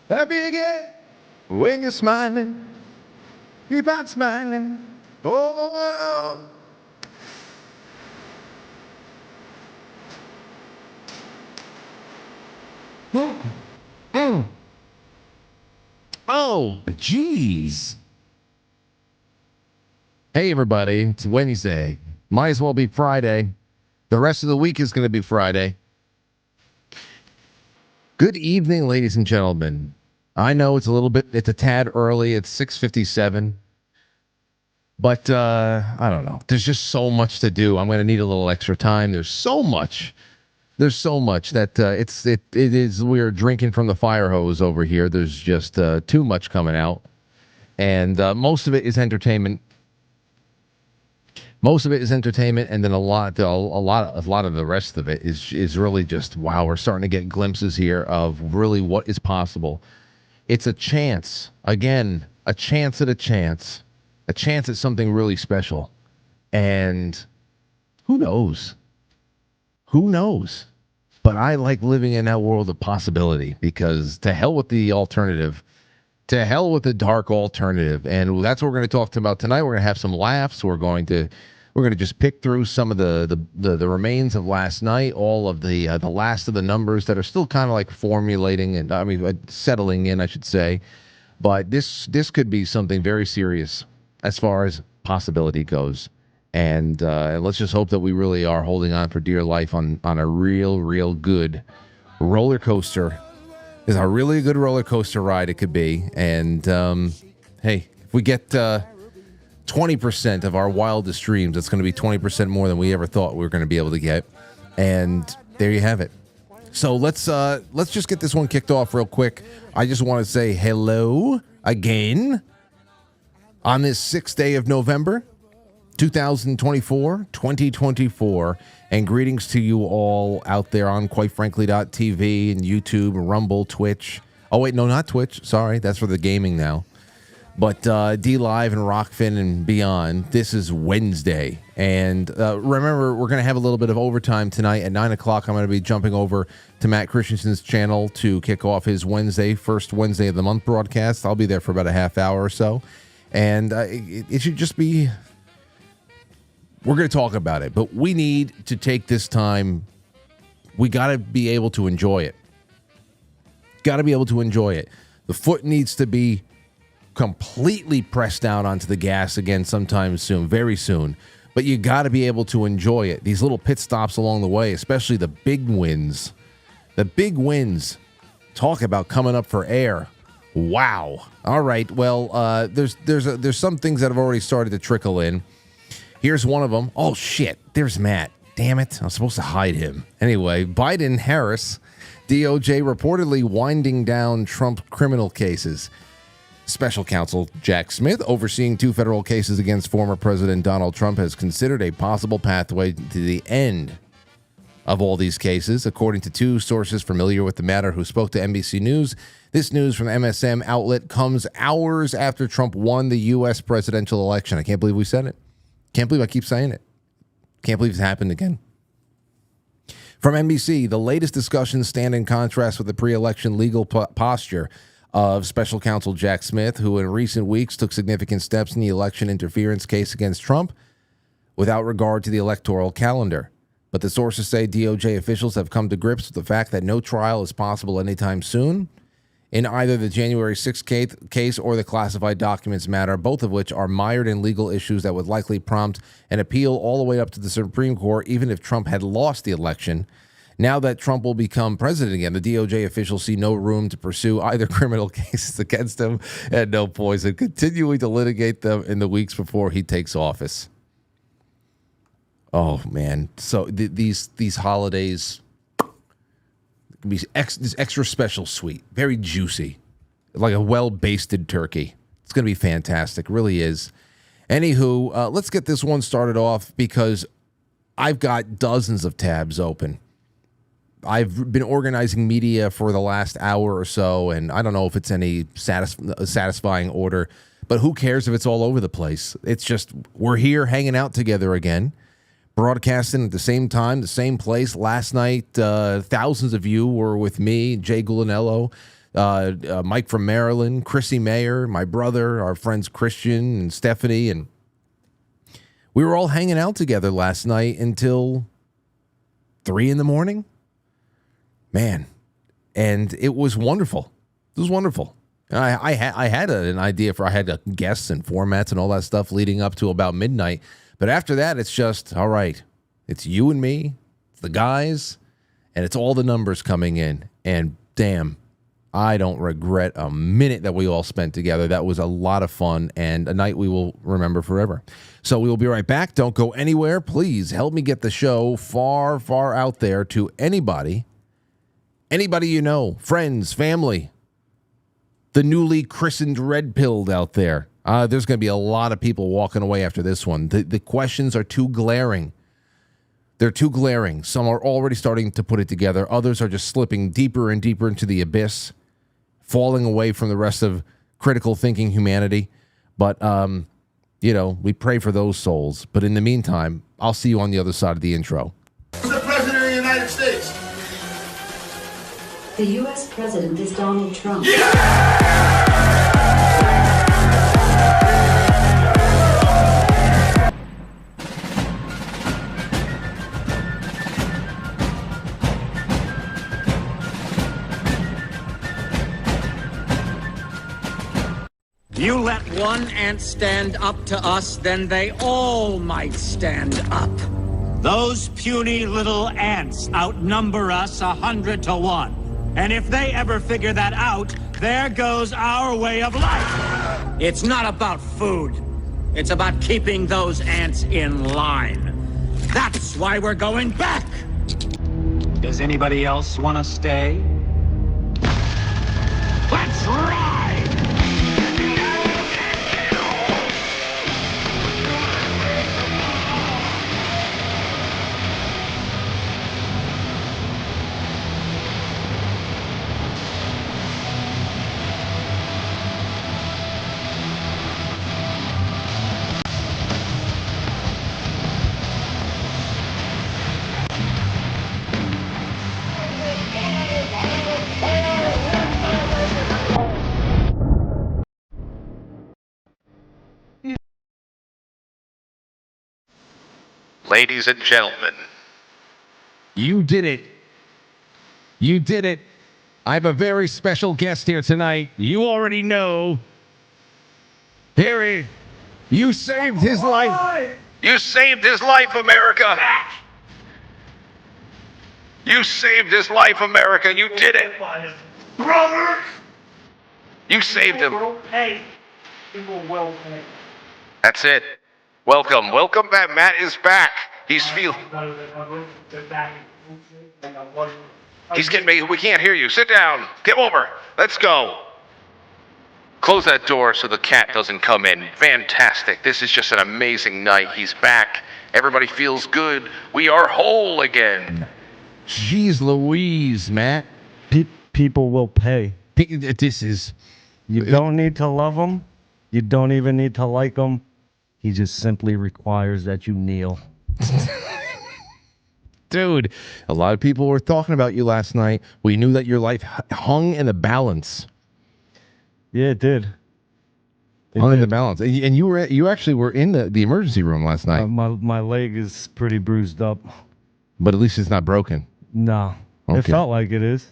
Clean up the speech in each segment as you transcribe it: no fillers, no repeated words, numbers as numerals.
Happy again when you're smiling. Keep on smiling. Oh. Oh, jeez. Hey, everybody. It's Wednesday. Might as well be Friday. The rest of the week is going to be Friday. Good evening, ladies and gentlemen. I know it's a tad early. It's 6:57. But I don't know. There's just so much to do. I'm going to need a little extra time. There's so much that we're drinking from the fire hose over here. There's just too much coming out, and most of it is entertainment. Most of it is entertainment, and then a lot of the rest of it is really just wow. We're starting to get glimpses here of really what is possible. It's a chance again, a chance at something really special, and who knows? Who knows? But I like living in that world of possibility because to hell with the alternative. To hell with the dark alternative. And that's what we're going to talk about tonight. We're going to have some laughs. We're going to just pick through some of the remains of last night, all of the last of the numbers that are still kind of like formulating and settling in, I should say. But this could be something very serious as far as possibility goes. And let's just hope that we really are holding on for dear life on a real good roller coaster. It's a really good roller coaster ride it could be. And hey, if we get 20% of our wildest dreams, it's going to be 20% more than we ever thought we were going to be able to get. And there you have it. So let's just get this one kicked off real quick. I just want to say hello again on this 6th day of November. 2024, and greetings to you all out there on quitefrankly.tv and YouTube, Rumble, Twitch. Oh, wait, no, not Twitch. Sorry, that's for the gaming now. But D-Live and Rockfin and beyond, this is Wednesday. And remember, we're going to have a little bit of overtime tonight at 9 o'clock. I'm going to be jumping over to Matt Christensen's channel to kick off his first Wednesday of the month broadcast. I'll be there for about a half hour or so. And it should just be... We're going to talk about it, but we need to take this time. We got to be able to enjoy it. The foot needs to be completely pressed down onto the gas again sometime soon, very soon. But you got to be able to enjoy it. These little pit stops along the way, especially the big wins. The big wins. Talk about coming up for air. Wow. All right. Well, there's some things that have already started to trickle in. Here's one of them. Oh, shit. There's Matt. Damn it. I was supposed to hide him. Anyway, Biden-Harris, DOJ reportedly winding down Trump criminal cases. Special counsel Jack Smith, overseeing 2 federal cases against former President Donald Trump, has considered a possible pathway to the end of all these cases. According to 2 sources familiar with the matter who spoke to NBC News, this news from MSM outlet comes hours after Trump won the U.S. presidential election. I can't believe we said it. Can't believe I keep saying it. Can't believe it's happened again. From NBC, the latest discussions stand in contrast with the pre-election legal posture of special counsel Jack Smith, who in recent weeks took significant steps in the election interference case against Trump without regard to the electoral calendar. But the sources say DOJ officials have come to grips with the fact that no trial is possible anytime soon in either the January 6th case or the classified documents matter, both of which are mired in legal issues that would likely prompt an appeal all the way up to the Supreme Court, even if Trump had lost the election. Now that Trump will become president again, the DOJ officials see no room to pursue either criminal cases against him and no poison, continuing to litigate them in the weeks before he takes office. Oh, man. So these holidays... be this extra special sweet, very juicy, like a well-basted turkey. It's going to be fantastic, really is. Anywho, let's get this one started off because I've got dozens of tabs open. I've been organizing media for the last hour or so, and I don't know if it's any satisfying order, but who cares if it's all over the place? It's just we're here hanging out together again. Broadcasting at the same time, the same place. Last night, thousands of you were with me, Jay Gulanello, Mike from Maryland, Chrissy Mayer, my brother, our friends Christian and Stephanie, and we were all hanging out together last night until 3 a.m. Man, and it was wonderful. It was wonderful. I had an idea I had guests and formats and all that stuff leading up to about midnight. But after that, it's just, all right, it's you and me, it's the guys, and it's all the numbers coming in. And damn, I don't regret a minute that we all spent together. That was a lot of fun and a night we will remember forever. So we will be right back. Don't go anywhere. Please help me get the show far, far out there to anybody you know, friends, family, the newly christened red-pilled out there. There's going to be a lot of people walking away after this one. The questions are too glaring. They're too glaring. Some are already starting to put it together. Others are just slipping deeper and deeper into the abyss, falling away from the rest of critical thinking humanity. But, we pray for those souls. But in the meantime, I'll see you on the other side of the intro. The President of the United States. The U.S. President is Donald Trump. You let one ant stand up to us, then they all might stand up. Those puny little ants outnumber us 100 to 1. And if they ever figure that out, there goes our way of life. It's not about food. It's about keeping those ants in line. That's why we're going back. Does anybody else want to stay? Let's ride! Ladies and gentlemen, you did it. You did it. I have a very special guest here tonight. You already know. Harry, you saved his life. you saved his life, America. You saved his life, America. You did it. Brother! You saved him. Hey, people will pay. That's it. Welcome. Welcome back. Matt is back. He's getting me. We can't hear you. Sit down. Come over. Let's go. Close that door so the cat doesn't come in. Fantastic. This is just an amazing night. He's back. Everybody feels good. We are whole again. Jeez Louise, Matt. People will pay. This is... You don't need to love them. You don't even need to like them. He just simply requires that you kneel. Dude, a lot of people were talking about you last night. We knew that your life hung in the balance. Yeah, it did. Hung in the balance. And you actually were in the emergency room last night. My leg is pretty bruised up. But at least it's not broken. No. Okay. It felt like it is.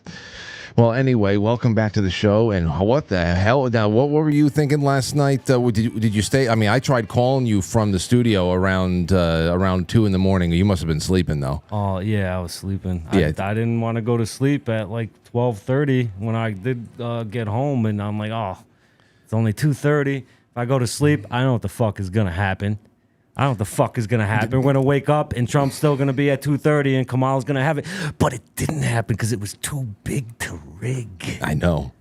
Well, anyway, welcome back to the show. And what the hell? Now, what were you thinking last night? Did you stay? I mean, I tried calling you from the studio around 2 in the morning. You must have been sleeping, though. Oh, yeah, I was sleeping. Yeah. I didn't want to go to sleep at like 12:30 when I did get home. And I'm like, oh, it's only 2:30. If I go to sleep, I know what the fuck is going to happen. I don't know what the fuck is going to happen. We're going to wake up and Trump's still going to be at 2:30 and Kamal's going to have it. But it didn't happen because it was too big to rig. I know.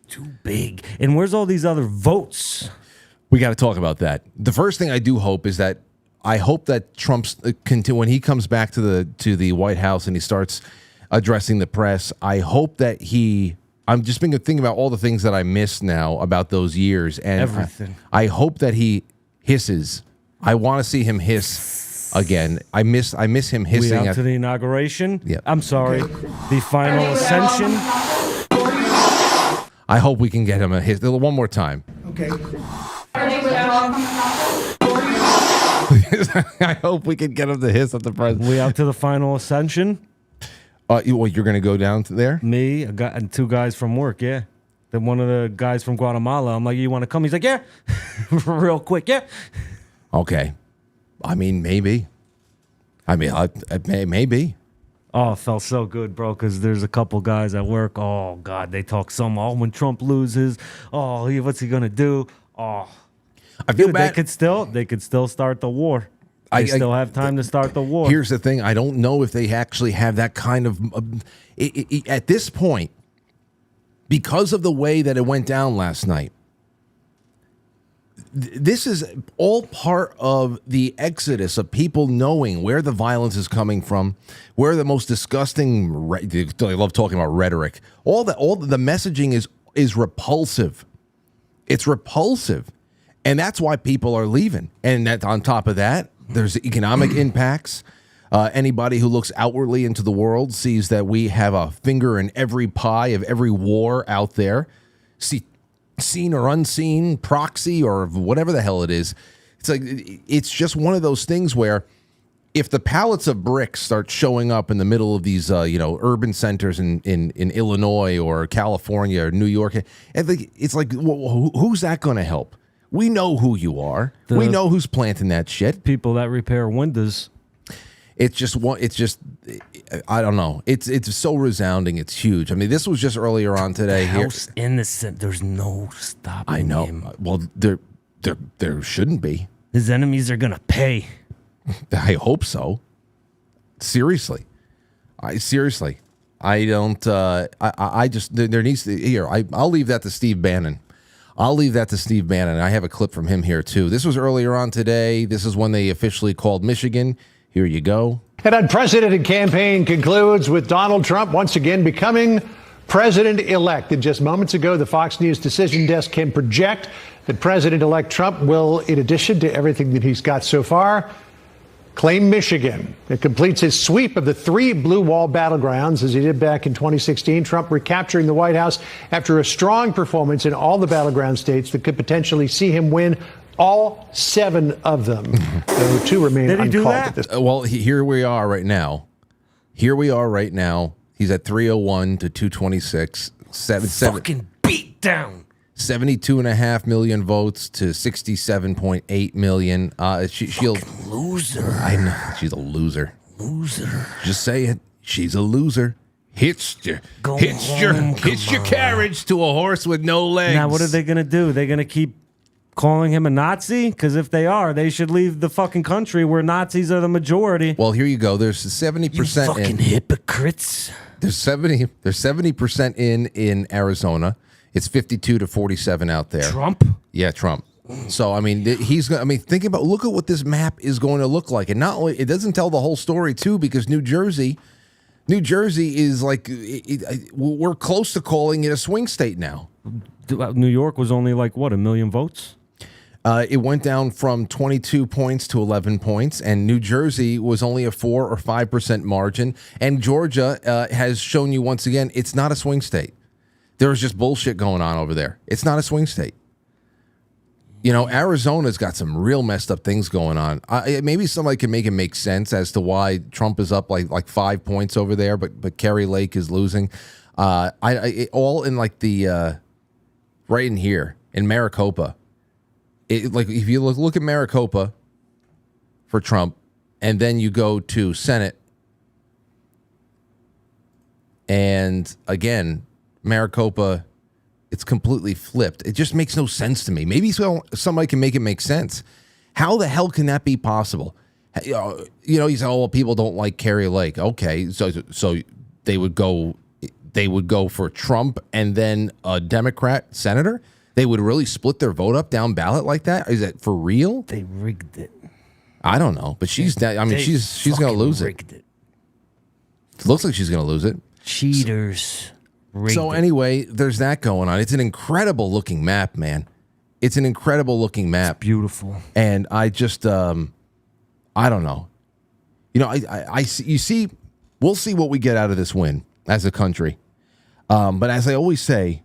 Too big. And where's all these other votes? We got to talk about that. The first thing I do hope is that I hope that Trump's when he comes back to the White House and he starts addressing the press, I hope that I'm just thinking about all the things that I miss now about those years. And everything. I hope that he hisses. I want to see him hiss again. I miss him hissing. We out to the inauguration? Yeah. I'm sorry. The final ascension. I hope we can get him a hiss one more time. Okay. I hope we can get him the hiss at the president. We out to the final ascension. You're going to go down to there? Me, a guy, and 2 guys from work. Yeah. Then one of the guys from Guatemala. I'm like, you want to come? He's like, yeah. Real quick, yeah. Okay. I mean, maybe. Maybe. Oh, it felt so good, bro, because there's a couple guys at work. Oh, God, they talk some. Oh, when Trump loses, what's he going to do? Oh. I feel Dude, bad. They could still start the war. They still have time to start the war. Here's the thing. I don't know if they actually have that kind of... at this point, because of the way that it went down last night, this is all part of the exodus of people knowing where the violence is coming from, where the most disgusting... They love talking about rhetoric. All the messaging is repulsive. It's repulsive. And that's why people are leaving. And that on top of that, there's economic impacts. Anybody who looks outwardly into the world sees that we have a finger in every pie of every war out there. Seen or unseen, proxy or whatever the hell it is. It's just one of those things where if the pallets of bricks start showing up in the middle of these urban centers in Illinois or California or New York, it's like, who's that going to help? We know who you are. We know who's planting that shit. People that repair windows. It's just I don't know. It's so resounding. It's huge. I mean, this was just earlier on today. House innocent. There's no stopping I know. him. Well, there shouldn't be. His enemies are gonna pay. I hope so. Seriously. I don't. I just there needs to here. I'll leave that to Steve Bannon. I have a clip from him here, too. This was earlier on today. This is when they officially called Michigan. Here you go. An unprecedented campaign concludes with Donald Trump once again becoming president-elect. And just moments ago, the Fox News decision desk can project that President-elect Trump will, in addition to everything that he's got so far, claim Michigan. It completes his sweep of the 3 blue wall battlegrounds as he did back in 2016. Trump recapturing the White House after a strong performance in all the battleground states that could potentially see him win all 7 of them. Though 2 remain Did he do uncalled that? at this Well, here we are right now. He's at 301 to 226. Fucking beat down. 72.5 million votes to 67.8 million. She'll Loser. I know she's a loser. Just say it. She's a loser. Hitched your carriage to a horse with no legs. Now, what are they gonna do? They're gonna keep calling him a Nazi? Because if they are, they should leave the fucking country where Nazis are the majority. Well, here you go. There's 70% fucking hypocrites. There's 70% in Arizona. It's 52 to 47 out there. Trump? Yeah, Trump. So I mean, think about look at what this map is going to look like, and not only it doesn't tell the whole story too, because New Jersey is like we're close to calling it a swing state now. New York was only like what, 1 million votes? It went down from 22 points to 11 points, and New Jersey was only a 4 or 5% margin, and Georgia has shown you once again it's not a swing state. There's just bullshit going on over there. It's not a swing state. You know, Arizona's got some real messed up things going on. Maybe somebody can make it make sense as to why Trump is up like 5 points over there, but Kerry Lake is losing. All in like the right in here in Maricopa. Like if you look at Maricopa for Trump, and then you go to Senate, and again. Maricopa, it's completely flipped. It just makes no sense to me. Maybe somebody can make it make sense. How the hell can that be possible? You know, you say, "Oh, well, people don't like Kerry Lake." Okay, so they would go for Trump and then a Democrat senator. They would really split their vote up down ballot like that. Is that for real? They rigged it. I don't know, but she's going to lose it. It looks like she's going to lose it. Cheaters. So anyway, there's that going on. It's an incredible looking map, man. It's an incredible looking map. It's beautiful. And I just, I don't know. You know, we'll see what we get out of this win as a country. But as I always say,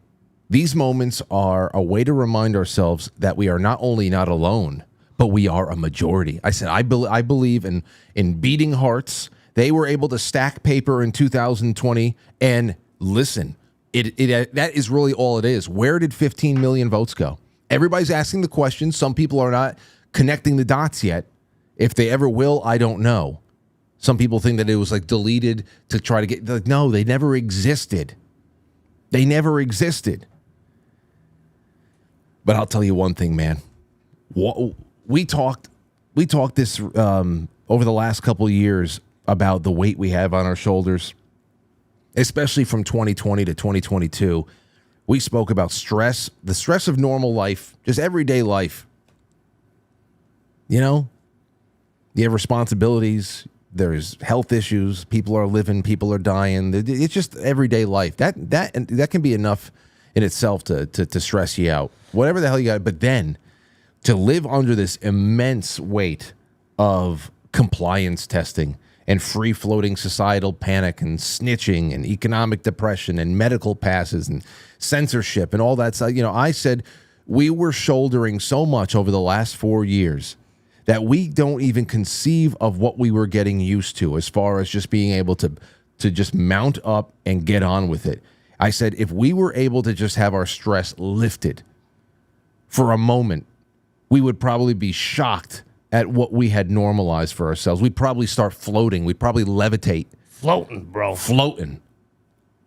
These moments are a way to remind ourselves that we are not only not alone, but we are a majority. I said, I believe in beating hearts. They were able to stack paper in 2020 and listen. That is really all it is. Where did 15 million votes go? Everybody's asking the question. Some people are not connecting the dots yet. If they ever will, I don't know. Some people think that it was like deleted to try to get, like, no, they never existed. They never existed. But I'll tell you one thing, man. We talked this over the last couple of years about the weight we have on our shoulders, especially from 2020 to 2022. We spoke about stress, the stress of normal life, just everyday life. You know, you have responsibilities. There's health issues. People are living. People are dying. It's just everyday life. That can be enough in itself to stress you out. Whatever the hell you got. But then to live under this immense weight of compliance testing and free-floating societal panic and snitching and economic depression and medical passes and censorship and all that stuff. You know, I said we were shouldering so much over the last 4 years that we don't even conceive of what we were getting used to as far as just being able to just mount up and get on with it. I said if we were able to just have our stress lifted for a moment, we would probably be shocked at what we had normalized for ourselves. We'd probably start floating. We'd probably levitate. Floating, bro. Floating.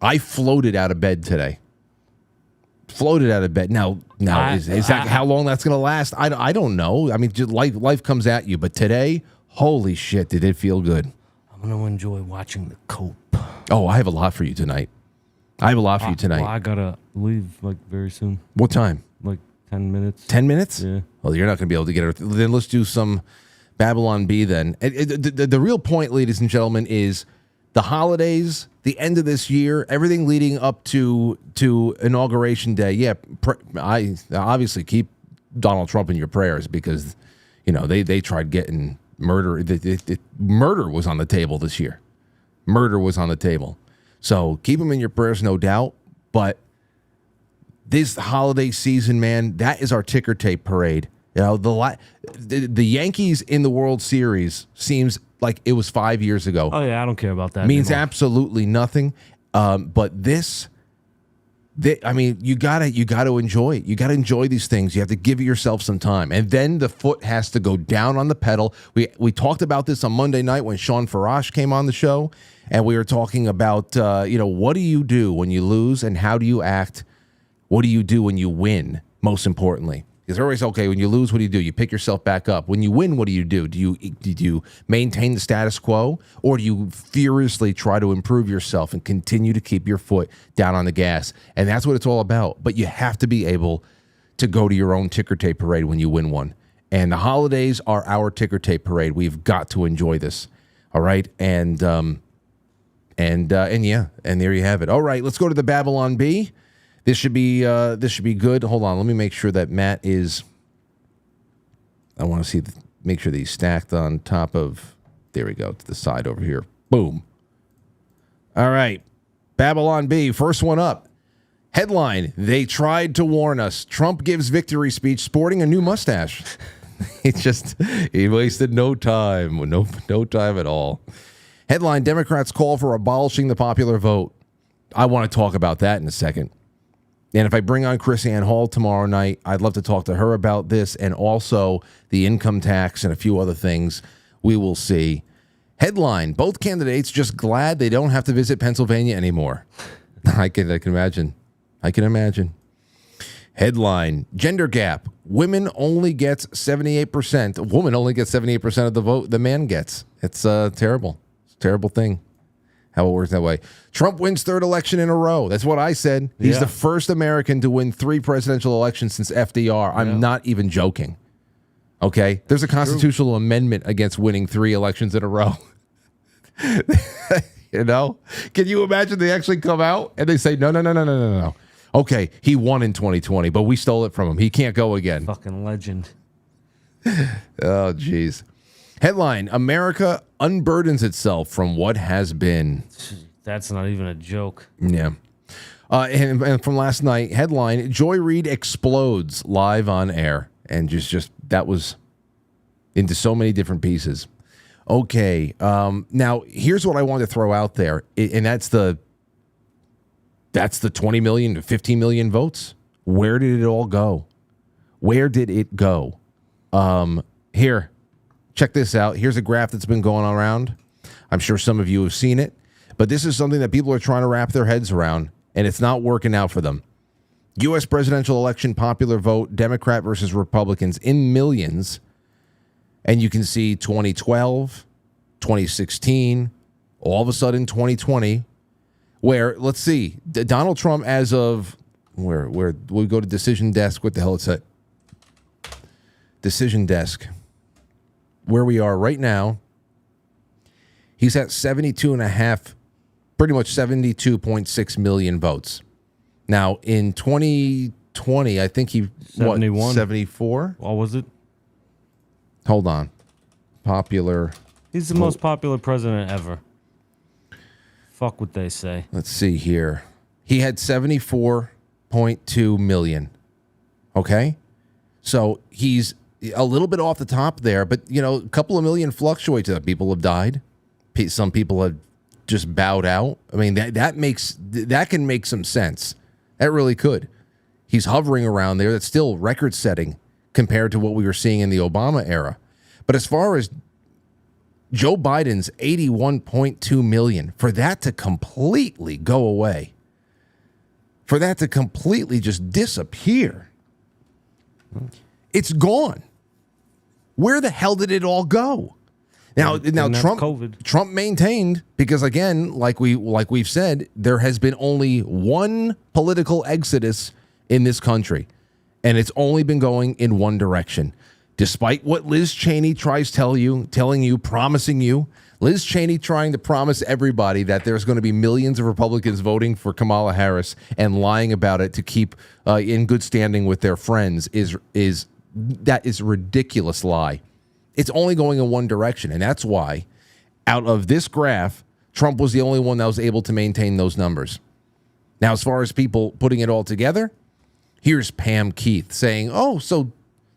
I floated out of bed today. Floated out of bed. Now is that how long that's going to last? I don't know. I mean, just life comes at you. But today, holy shit, did it feel good. I'm going to enjoy watching the Cope. Oh, I have a lot for you tonight. Well, I got to leave like very soon. What time? Like 10 minutes. 10 minutes? Yeah. Well, you're not going to be able to get it. Then let's do some Babylon Bee then. The real point, ladies and gentlemen, is the holidays, the end of this year, everything leading up to Inauguration Day. Yeah, I obviously keep Donald Trump in your prayers because, you know, they tried getting murder. Murder was on the table this year. Murder was on the table. So keep him in your prayers, no doubt. But this holiday season, man, that is our ticker tape parade. You know, the Yankees in the World Series seems like it was 5 years ago. Oh yeah, I don't care about that. Means anymore. absolutely nothing. But I mean, you gotta enjoy it. You gotta enjoy these things. You have to give yourself some time, and then the foot has to go down on the pedal. We talked about this on Monday night when Sean Farash came on the show, and we were talking about what do you do when you lose, and how do you act? What do you do when you win? Most importantly. Because everybody's okay. When you lose, what do? You pick yourself back up. When you win, what do? Do you maintain the status quo, or do you furiously try to improve yourself and continue to keep your foot down on the gas? And that's what it's all about. But you have to be able to go to your own ticker tape parade when you win one. And the holidays are our ticker tape parade. We've got to enjoy this. All right, and yeah, and there you have it. All right, let's go to the Babylon Bee. This should be good. Hold on, let me make sure that Matt is. I want to make sure that he's stacked on top of. There we go, to the side over here. Boom. All right, Babylon Bee, first one up. Headline: They tried to warn us. Trump gives victory speech sporting a new mustache. He wasted no time, no time at all. Headline: Democrats call for abolishing the popular vote. I want to talk about that in a second. And if I bring on Chris Ann Hall tomorrow night, I'd love to talk to her about this and also the income tax and a few other things. We will see. Headline: Both candidates just glad they don't have to visit Pennsylvania anymore. I can imagine. Headline: Gender gap. Women only gets 78%. A woman only gets 78% of the vote the man gets. It's terrible. It's a terrible thing. How it works that way. Trump wins third election in a row. That's what I said. He's the first American to win 3 presidential elections since FDR. I'm not even joking. Okay? There's a constitutional amendment against winning 3 elections in a row. You know? Can you imagine they actually come out and they say, no. Okay, he won in 2020, but we stole it from him. He can't go again. Fucking legend. Oh, jeez. Headline: America unburdens itself from what has been. That's not even a joke. Yeah. And from last night, headline: Joy Reid explodes live on air, and just that was into so many different pieces. Okay, now here's what I want to throw out there, and that's the 20 million to 15 million votes. Where did it all go? Where did it go? Here, check this out. Here's a graph that's been going around. I'm sure some of you have seen it, but this is something that people are trying to wrap their heads around, and it's not working out for them. U.S. presidential election popular vote, Democrat versus Republicans in millions. And you can see 2012, 2016, all of a sudden 2020, where, let's see, Donald Trump as of, where we go to decision desk, what the hell is it? Decision desk. Where we are right now, he's at 72.5, pretty much 72.6 million votes. Now, in 2020, I think he, 71. 74? What was it? Hold on. Popular. He's the most popular president ever. Fuck what they say. Let's see here. He had 74.2 million. Okay? So he's a little bit off the top there, but, you know, a couple of million fluctuates. People have died. Some people have just bowed out. I mean, that can make some sense. That really could. He's hovering around there. That's still record-setting compared to what we were seeing in the Obama era. But as far as Joe Biden's 81.2 million, for that to completely go away, for that to completely just disappear, it's gone. Where the hell did it all go? Now Trump maintained, because again, like we've said, there has been only one political exodus in this country, and it's only been going in one direction. Despite what Liz Cheney tries telling you, promising you, Liz Cheney trying to promise everybody that there's going to be millions of Republicans voting for Kamala Harris and lying about it to keep in good standing with their friends is a ridiculous lie. It's only going in one direction, and that's why, out of this graph, Trump was the only one that was able to maintain those numbers. Now, as far as people putting it all together, here's Pam Keith saying, oh, so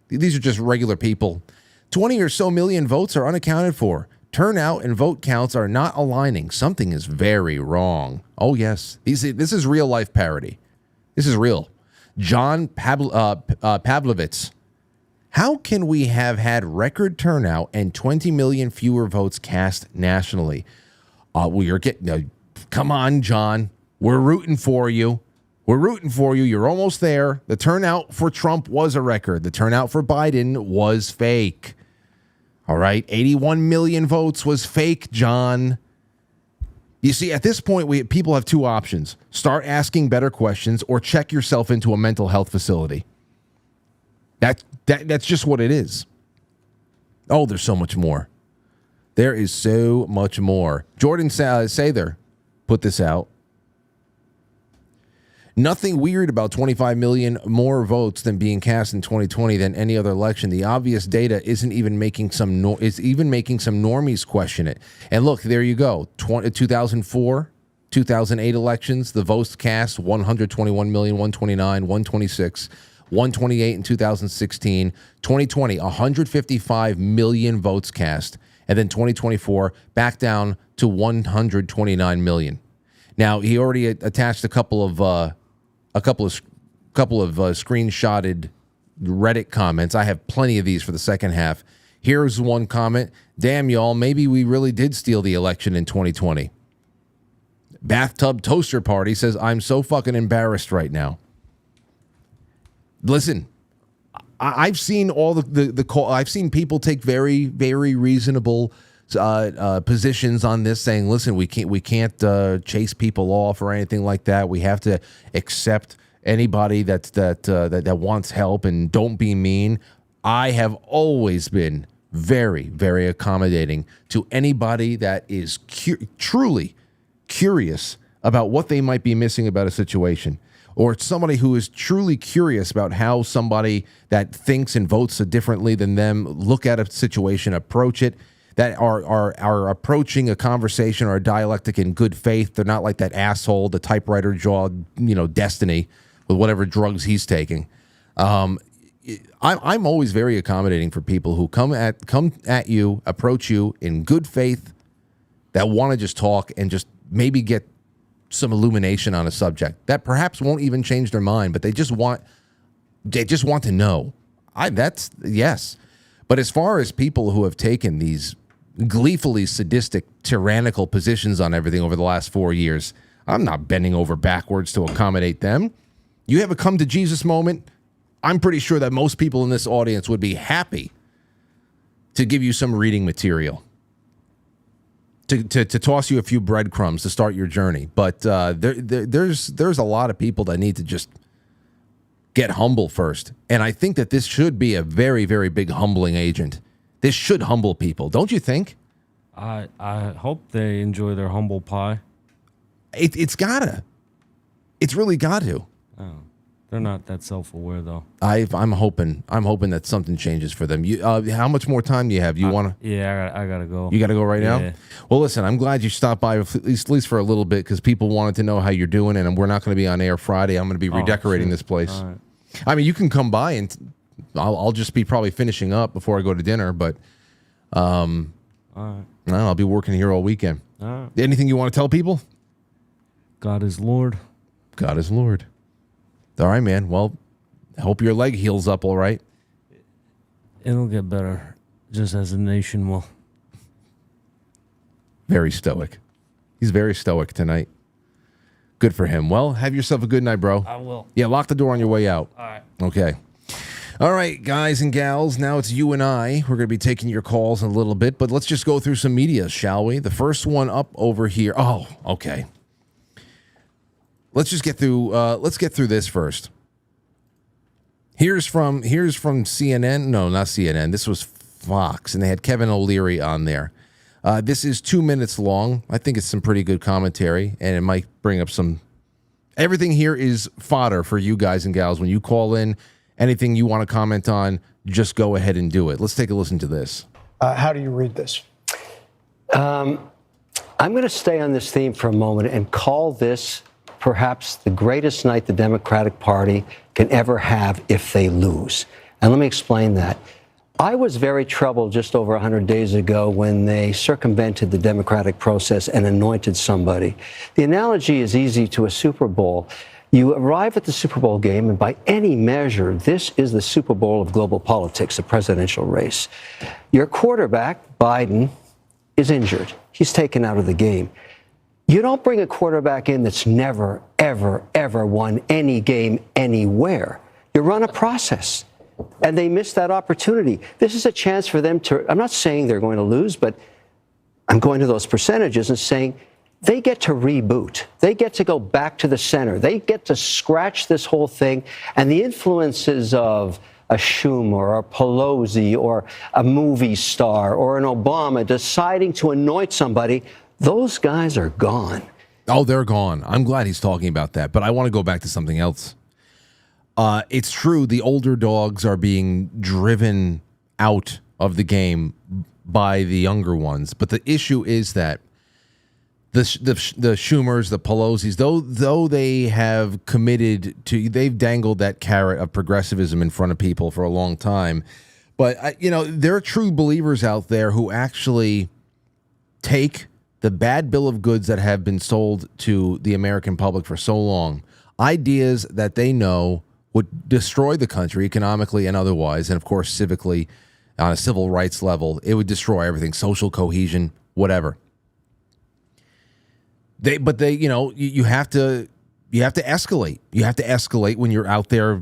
these are just regular people. 20 or so million votes are unaccounted for. Turnout and vote counts are not aligning. Something is very wrong. Oh, yes. This is real-life parody. This is real. John Pavlovitz. How can we have had record turnout and 20 million fewer votes cast nationally? We are getting. Come on, John. We're rooting for you. We're rooting for you. You're almost there. The turnout for Trump was a record. The turnout for Biden was fake. All right. 81 million votes was fake, John. You see, at this point, people have two options. Start asking better questions or check yourself into a mental health facility. That's just what it is. Oh, there's so much more. There is so much more. Jordan Sather put this out. Nothing weird about 25 million more votes than being cast in 2020 than any other election. The obvious data isn't even making some normies question it. And look, there you go. 2004, 2008 elections, the votes cast 121,129,126. 128 in 2016, 2020, 155 million votes cast, and then 2024 back down to 129 million. Now he already attached a couple of screenshotted Reddit comments. I have plenty of these for the second half. Here's one comment: "Damn y'all, maybe we really did steal the election in 2020." Bathtub Toaster Party says, "I'm so fucking embarrassed right now." Listen, I've seen all the call. I've seen people take very, very reasonable positions on this, saying, "Listen, we can't chase people off or anything like that. We have to accept anybody that wants help and don't be mean." I have always been very, very accommodating to anybody that is truly curious about what they might be missing about a situation. Or it's somebody who is truly curious about how somebody that thinks and votes differently than them look at a situation, approach it. that are approaching a conversation or a dialectic in good faith. They're not like that asshole, the typewriter jawed, Destiny with whatever drugs he's taking. I'm always very accommodating for people who come at you, approach you in good faith, that want to just talk and just maybe get some illumination on a subject that perhaps won't even change their mind, but they just want to know. Yes. But as far as people who have taken these gleefully sadistic, tyrannical positions on everything over the last 4 years, I'm not bending over backwards to accommodate them. You have a come to Jesus moment. I'm pretty sure that most people in this audience would be happy to give you some reading material, to toss you a few breadcrumbs to start your journey. But there's a lot of people that need to just get humble first. And I think that this should be a very, very big humbling agent. This should humble people, don't you think? I hope they enjoy their humble pie. It's gotta. It's really got to. Oh, they're not that self-aware though. I'm hoping that something changes for them. You, how much more time do you have? You want to? Yeah, I gotta go. You got to go right Yeah. now? Well, listen, I'm glad you stopped by at least for a little bit, because people wanted to know how you're doing, and we're not going to be on air Friday. I'm going to be redecorating this place. All right. I mean, you can come by, and I'll just be probably finishing up before I go to dinner, but All right. no, I'll be working here all weekend. All right. Anything you want to tell people? God is Lord. God is Lord. All right, man. Well, I hope your leg heals up all right. It'll get better, just as the nation will. Very stoic. He's very stoic tonight. Good for him. Well, have yourself a good night, bro. I will. Yeah, lock the door on your way out. All right. Okay. All right, guys and gals, now it's you and I. We're going to be taking your calls in a little bit, but let's just go through some media, shall we? The first one up over here. Oh, okay. Let's just get through this first. Here's from CNN. No, not CNN. This was Fox, and they had Kevin O'Leary on there. This is 2 minutes long. I think it's some pretty good commentary, and it might bring up some... Everything here is fodder for you guys and gals. When you call in, anything you want to comment on, just go ahead and do it. Let's take a listen to this. How do you read this? I'm going to stay on this theme for a moment and call this perhaps the greatest night the Democratic Party can ever have if they lose. And let me explain that. I was very troubled just over 100 days ago when they circumvented the democratic process and anointed somebody. The analogy is easy to a Super Bowl. You arrive at the Super Bowl game, and by any measure, this is the Super Bowl of global politics, the presidential race. Your quarterback, Biden, is injured. He's taken out of the game. You don't bring a quarterback in that's never, ever, ever won any game anywhere. You run a process. And they missed that opportunity. This is a chance for them to, I'm not saying they're going to lose, but I'm going to those percentages and saying they get to reboot. They get to go back to the center. They get to scratch this whole thing. And the influences of a Schumer or a Pelosi or a movie star or an Obama deciding to anoint somebody, those guys are gone. Oh, they're gone. I'm glad he's talking about that, but I want to go back to something else. It's true, the older dogs are being driven out of the game by the younger ones, but the issue is that the Schumers, the Pelosi's, though they have committed to, they've dangled that carrot of progressivism in front of people for a long time, but there are true believers out there who actually take the bad bill of goods that have been sold to the American public for so long, ideas that they know would destroy the country economically and otherwise, and of course civically, on a civil rights level. It would destroy everything, social cohesion, whatever. You have to escalate. You have to escalate when you're out there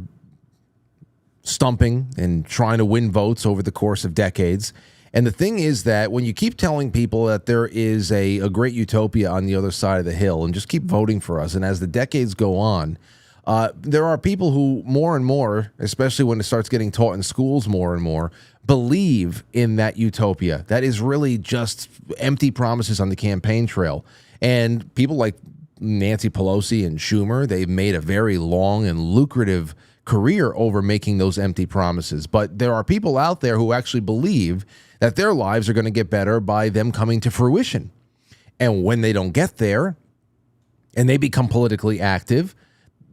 stumping and trying to win votes over the course of decades. And the thing is that when you keep telling people that there is a great utopia on the other side of the hill and just keep voting for us, and as the decades go on, there are people who more and more, especially when it starts getting taught in schools more and more, believe in that utopia. That is really just empty promises on the campaign trail. And people like Nancy Pelosi and Schumer, they've made a very long and lucrative career over making those empty promises. But there are people out there who actually believe that their lives are going to get better by them coming to fruition. And when they don't get there and they become politically active,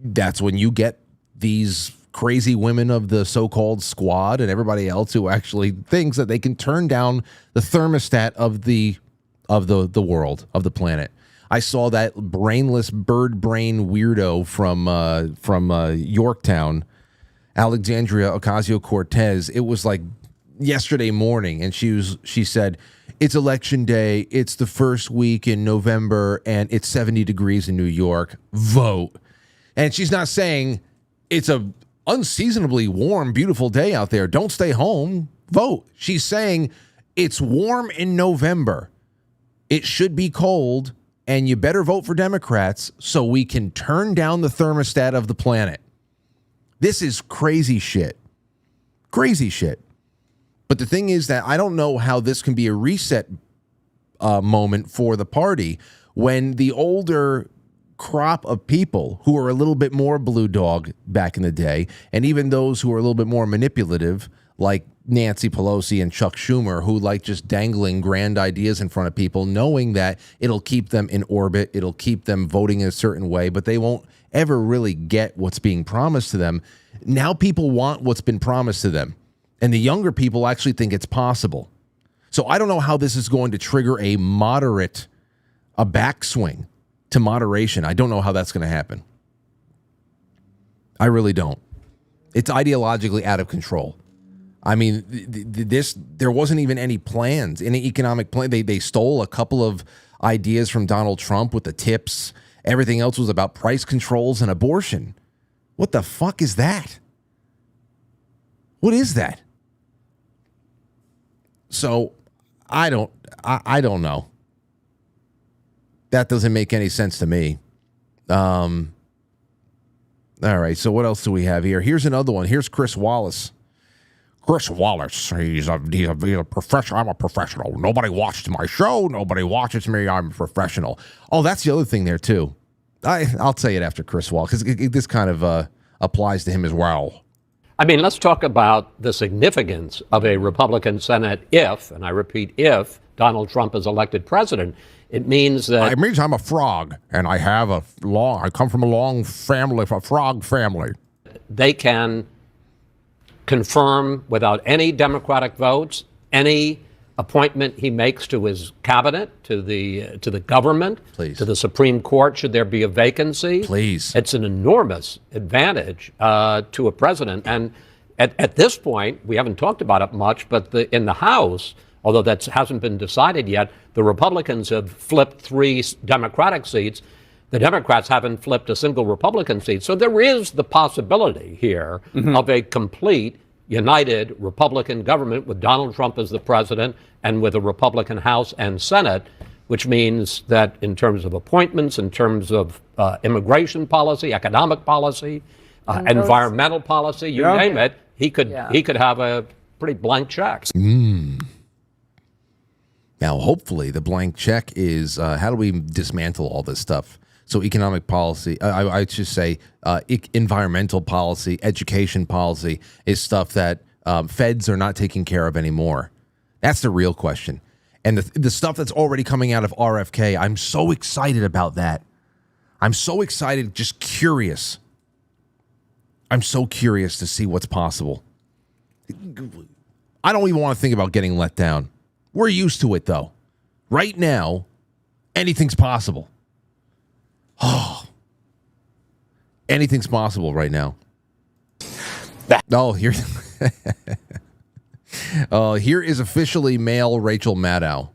that's when you get these crazy women of the so-called squad and everybody else who actually thinks that they can turn down the thermostat of the world, of the planet. I saw that brainless bird brain weirdo from Yorktown, Alexandria Ocasio-Cortez. It was like yesterday morning, and she said, it's election day, it's the first week in November, and it's 70 degrees in New York. Vote. And she's not saying it's a unseasonably warm, beautiful day out there. Don't stay home. Vote. She's saying it's warm in November. It should be cold, and you better vote for Democrats so we can turn down the thermostat of the planet. This is crazy shit. Crazy shit. But the thing is that I don't know how this can be a reset moment for the party when the older crop of people who are a little bit more blue dog back in the day, and even those who are a little bit more manipulative, like Nancy Pelosi and Chuck Schumer, who like just dangling grand ideas in front of people, knowing that it'll keep them in orbit, it'll keep them voting in a certain way, but they won't ever really get what's being promised to them. Now people want what's been promised to them, and the younger people actually think it's possible. So I don't know how this is going to trigger a backswing to moderation. I don't know how that's going to happen. I really don't. It's ideologically out of control. I mean, there wasn't even any plans, any economic plan. They stole a couple of ideas from Donald Trump with the tips. Everything else was about price controls and abortion. What the fuck is that? What is that? So I don't know. That doesn't make any sense to me. All right, so what else do we have here? Here's another one. Here's Chris Wallace. Chris Wallace, he's a professional. I'm a professional. Nobody watches my show. Nobody watches me. I'm a professional. Oh, that's the other thing there, too. I'll say it after Chris Wallace, because this kind of applies to him as well. I mean, let's talk about the significance of a Republican Senate if, and I repeat, if Donald Trump is elected president. It means that... It means I'm a frog, and I come from a long family, a frog family. They can confirm without any Democratic votes any appointment he makes to his cabinet, to the government, Please. To the Supreme Court, should there be a vacancy. Please. It's an enormous advantage to a president. And at this point, we haven't talked about it much, but in the House, although that hasn't been decided yet, the Republicans have flipped 3 Democratic seats. The Democrats haven't flipped a single Republican seat. So there is the possibility here of a complete united Republican government with Donald Trump as the president and with a Republican House and Senate, which means that in terms of appointments, in terms of immigration policy, economic policy, environmental policy, you name it, he could have a pretty blank check. Now, hopefully, the blank check is how do we dismantle all this stuff? So economic policy, I should say environmental policy, education policy is stuff that feds are not taking care of anymore. That's the real question. And the stuff that's already coming out of RFK, I'm so excited about that. I'm so excited, just curious. I'm so curious to see what's possible. I don't even want to think about getting let down. We're used to it, though. Right now, anything's possible. Oh, anything's possible right now. Here is officially male Rachel Maddow.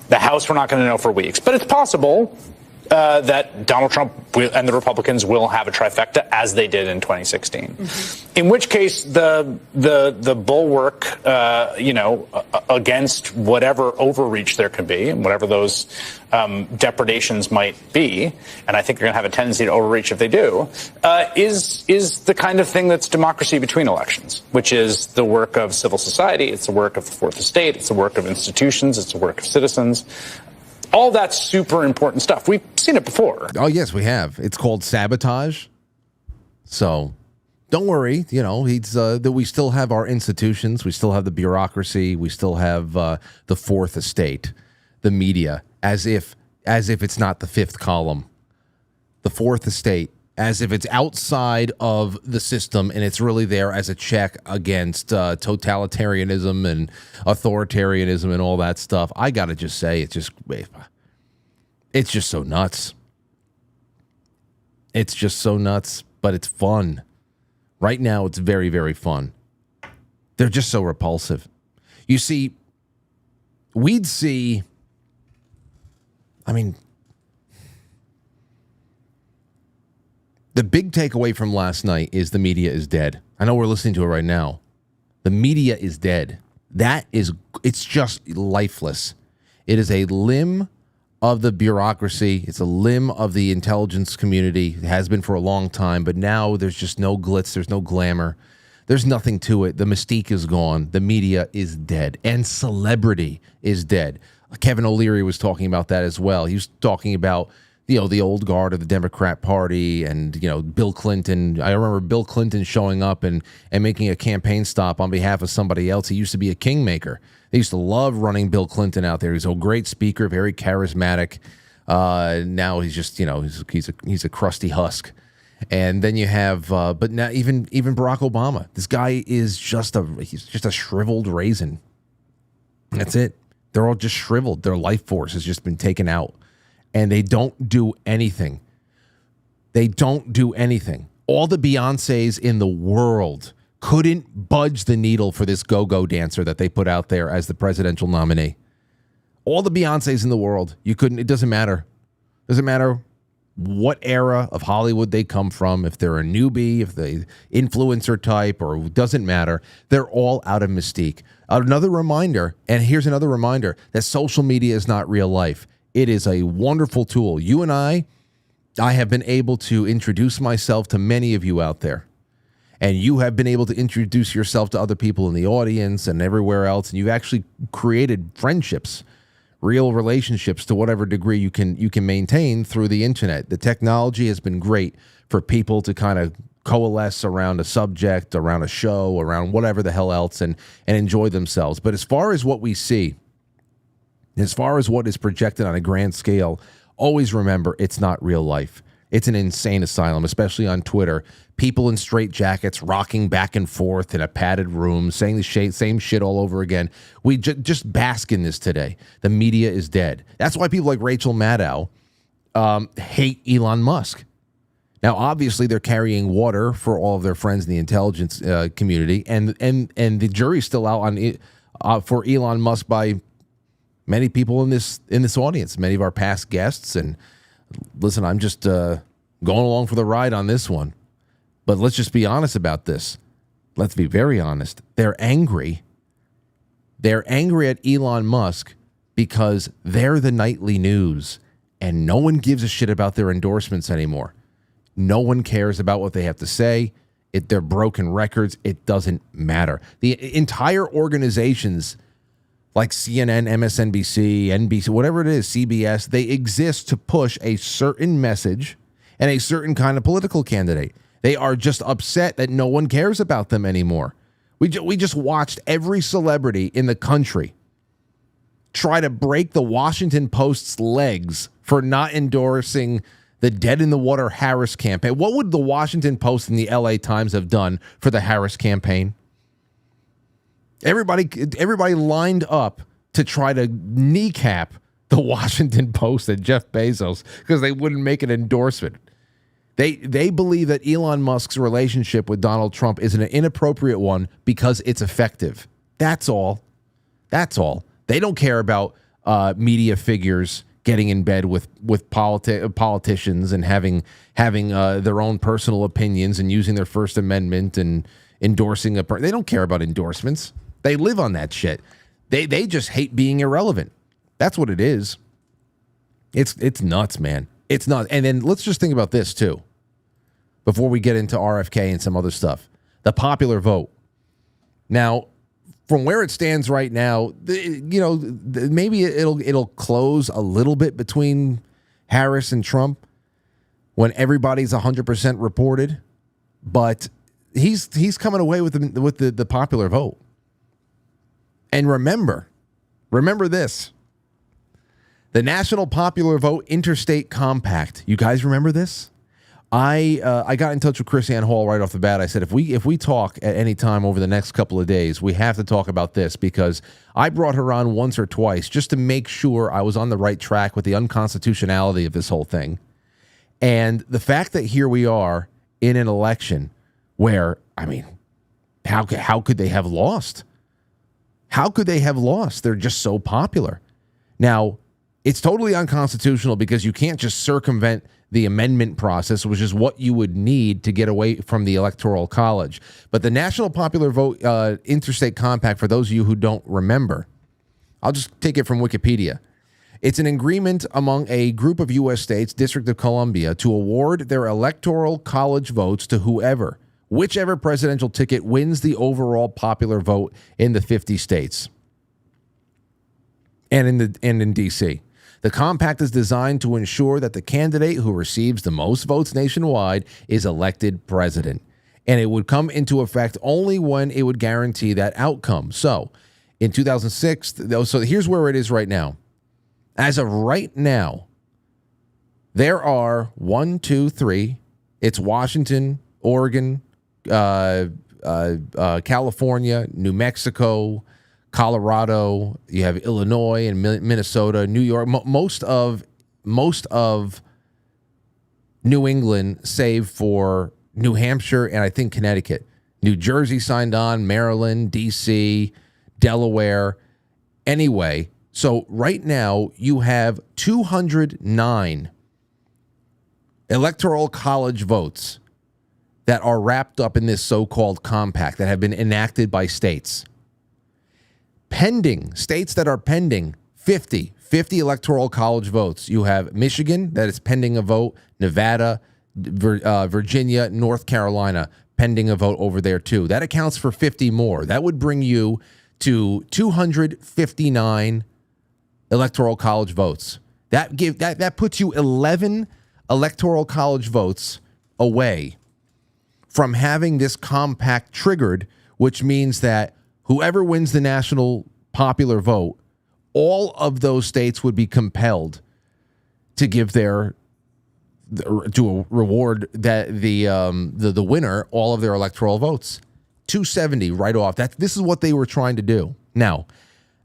The House, we're not going to know for weeks, but it's possible that Donald Trump and the Republicans will have a trifecta, as they did in 2016. In which case, the bulwark, against whatever overreach there could be, and whatever those depredations might be, and I think you're going to have a tendency to overreach if they do, is the kind of thing that's democracy between elections, which is the work of civil society, it's the work of the Fourth Estate, it's the work of institutions, it's the work of citizens. All that's super important stuff. We've seen it before. Oh, yes, we have. It's called sabotage. So don't worry. You know, he's that we still have our institutions, we still have the bureaucracy, we still have the fourth estate, the media, as if it's not the fifth column, the fourth estate, as if it's outside of the system and it's really there as a check against totalitarianism and authoritarianism and all that stuff. I gotta just say, it's just so nuts. It's just so nuts, but it's fun. Right now, it's very, very fun. They're just so repulsive. You see, we'd see, I mean, the big takeaway from last night is the media is dead. I know we're listening to it right now. The media is dead. It's just lifeless. It is a limb of the bureaucracy. It's a limb of the intelligence community. It has been for a long time, but now there's just no glitz. There's no glamour. There's nothing to it. The mystique is gone. The media is dead. And celebrity is dead. Kevin O'Leary was talking about that as well. He was talking about, the old guard of the Democrat Party and, Bill Clinton. I remember Bill Clinton showing up and making a campaign stop on behalf of somebody else. He used to be a kingmaker. They used to love running Bill Clinton out there. He's a great speaker, very charismatic. Now he's just, he's a crusty husk. And then you have, but now even Barack Obama. This guy is he's just a shriveled raisin. That's it. They're all just shriveled. Their life force has just been taken out. And they don't do anything. They don't do anything. All the Beyoncés in the world couldn't budge the needle for this go-go dancer that they put out there as the presidential nominee. All the Beyoncés in the world, you couldn't. It doesn't matter. Doesn't matter what era of Hollywood they come from, if they're a newbie, if they influencer type, or it doesn't matter. They're all out of mystique. Another reminder, and here's another reminder, that social media is not real life. It is a wonderful tool. You and I have been able to introduce myself to many of you out there. And you have been able to introduce yourself to other people in the audience and everywhere else. And you've actually created friendships, real relationships to whatever degree you can maintain through the internet. The technology has been great for people to kind of coalesce around a subject, around a show, around whatever the hell else, and enjoy themselves. But as far as what we see, as far as what is projected on a grand scale, always remember it's not real life. It's an insane asylum, especially on Twitter. People in straitjackets rocking back and forth in a padded room, saying the same shit all over again. We just bask in this today. The media is dead. That's why people like Rachel Maddow hate Elon Musk. Now, obviously, they're carrying water for all of their friends in the intelligence community, and the jury's still out on for Elon Musk by many people in this audience, many of our past guests. And listen, I'm just going along for the ride on this one. But let's just be honest about this. Let's be very honest. They're angry. They're angry at Elon Musk because they're the nightly news, and no one gives a shit about their endorsements anymore. No one cares about what they have to say. They're broken records. It doesn't matter. The entire organizations like CNN, MSNBC, NBC, whatever it is, CBS, they exist to push a certain message and a certain kind of political candidate. They are just upset that no one cares about them anymore. We just watched every celebrity in the country try to break the Washington Post's legs for not endorsing the Dead in the Water Harris campaign. What would the Washington Post and the LA Times have done for the Harris campaign? Everybody lined up to try to kneecap the Washington Post and Jeff Bezos because they wouldn't make an endorsement. They believe that Elon Musk's relationship with Donald Trump is an inappropriate one because it's effective. That's all. That's all. They don't care about media figures getting in bed with politicians and having their own personal opinions and using their First Amendment and endorsing they don't care about endorsements. They live on that shit. They just hate being irrelevant. That's what it is. It's nuts, man. It's nuts. And then let's just think about this too, before we get into RFK and some other stuff. The popular vote. Now, from where it stands right now, maybe it'll close a little bit between Harris and Trump when everybody's 100% reported. But he's coming away with the popular vote. And remember this. The National Popular Vote Interstate Compact. You guys remember this? I got in touch with Chris Ann Hall right off the bat. I said, if we talk at any time over the next couple of days, we have to talk about this, because I brought her on once or twice just to make sure I was on the right track with the unconstitutionality of this whole thing. And the fact that here we are in an election where, I mean, how could they have lost? How could they have lost? They're just so popular. Now, it's totally unconstitutional because you can't just circumvent the amendment process, which is what you would need to get away from the Electoral College. But the National Popular Vote Interstate Compact, for those of you who don't remember, I'll just take it from Wikipedia. It's an agreement among a group of U.S. states, District of Columbia, to award their Electoral College votes to whichever presidential ticket wins the overall popular vote in the 50 states and in D.C. The compact is designed to ensure that the candidate who receives the most votes nationwide is elected president. And it would come into effect only when it would guarantee that outcome. So, in 2006, so here's where it is right now. As of right now, there are 1, 2, 3. It's Washington, Oregon, California, New Mexico, Colorado, you have Illinois and Minnesota, New York, most of New England, save for New Hampshire and I think Connecticut. New Jersey signed on, Maryland, D.C., Delaware. Anyway, so right now you have 209 Electoral College votes that are wrapped up in this so-called compact that have been enacted by states. Pending, states that are pending, 50 Electoral College votes. You have Michigan, that is pending a vote, Nevada, Virginia, North Carolina, pending a vote over there too. That accounts for 50 more. That would bring you to 259 Electoral College votes. That puts you 11 Electoral College votes away from having this compact triggered, which means that whoever wins the national popular vote, all of those states would be compelled to give to reward that the winner all of their electoral votes. 270 right off. This is what they were trying to do. Now,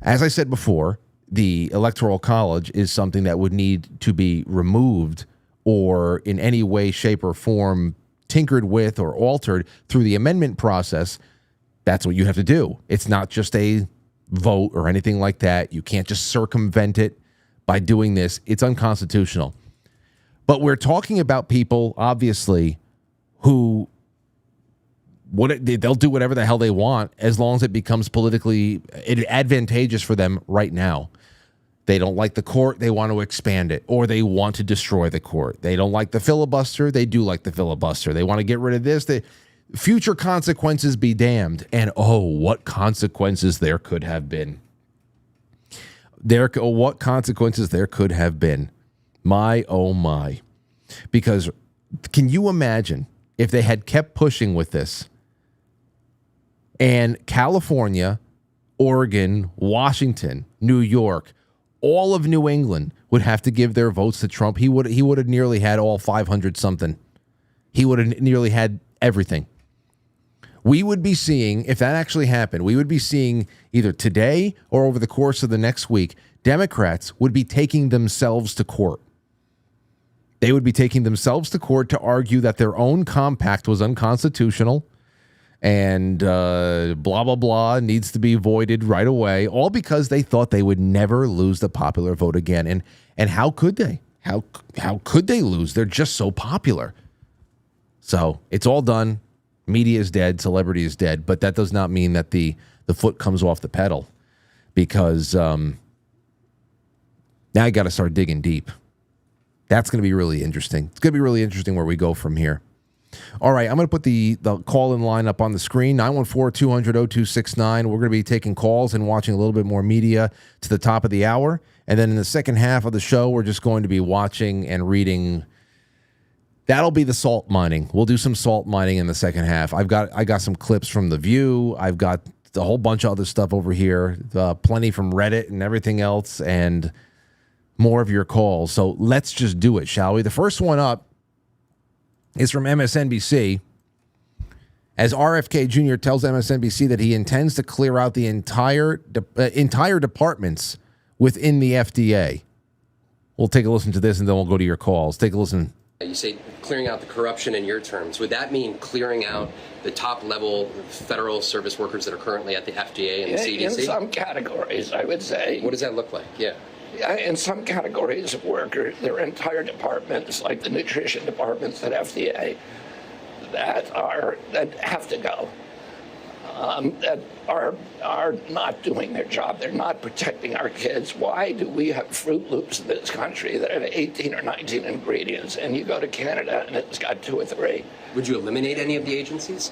as I said before, the Electoral College is something that would need to be removed or in any way, shape, or form tinkered with or altered through the amendment process. That's what you have to do. It's not just a vote or anything like that. You can't just circumvent it by doing this. It's unconstitutional. But we're talking about people, obviously, who they'll do whatever the hell they want as long as it becomes politically advantageous for them right now. They don't like the court, they want to expand it, or they want to destroy the court. They don't like the filibuster, they do like the filibuster. They want to get rid of this. Future consequences be damned. And oh, what consequences there could have been. What consequences there could have been. My, oh my. Because can you imagine if they had kept pushing with this and California, Oregon, Washington, New York, all of New England would have to give their votes to Trump? He would have nearly had all 500 something. He would have nearly had everything. We would be seeing, if that actually happened, we would be seeing either today or over the course of the next week, Democrats would be taking themselves to court. They would be taking themselves to court to argue that their own compact was unconstitutional and blah, blah, blah, needs to be voided right away, all because they thought they would never lose the popular vote again. And how could they? How could they lose? They're just so popular. So it's all done. Media is dead. Celebrity is dead. But that does not mean that the foot comes off the pedal, because now you got to start digging deep. That's going to be really interesting. It's going to be really interesting where we go from here. All right, I'm going to put the call-in line up on the screen, 914-200-0269. We're going to be taking calls and watching a little bit more media to the top of the hour. And then in the second half of the show, we're just going to be watching and reading That'll be the salt mining. We'll do some salt mining in the second half. I got some clips from The View. I've got a whole bunch of other stuff over here, plenty from Reddit and everything else, and more of your calls. So let's just do it, shall we? The first one up is from MSNBC. As RFK Jr. tells MSNBC that he intends to clear out the entire departments within the FDA. We'll take a listen to this, and then we'll go to your calls. Take a listen. You say clearing out the corruption in your terms. Would that mean clearing out the top-level federal service workers that are currently at the FDA and the CDC? In some categories, I would say. What does that look like? Yeah. In some categories of workers, there are entire departments, like the nutrition departments at FDA, that have to go. That are not doing their job. They're not protecting our kids. Why do we have Fruit Loops in this country that have 18 or 19 ingredients, and you go to Canada and it's got 2 or 3? Would you eliminate any of the agencies?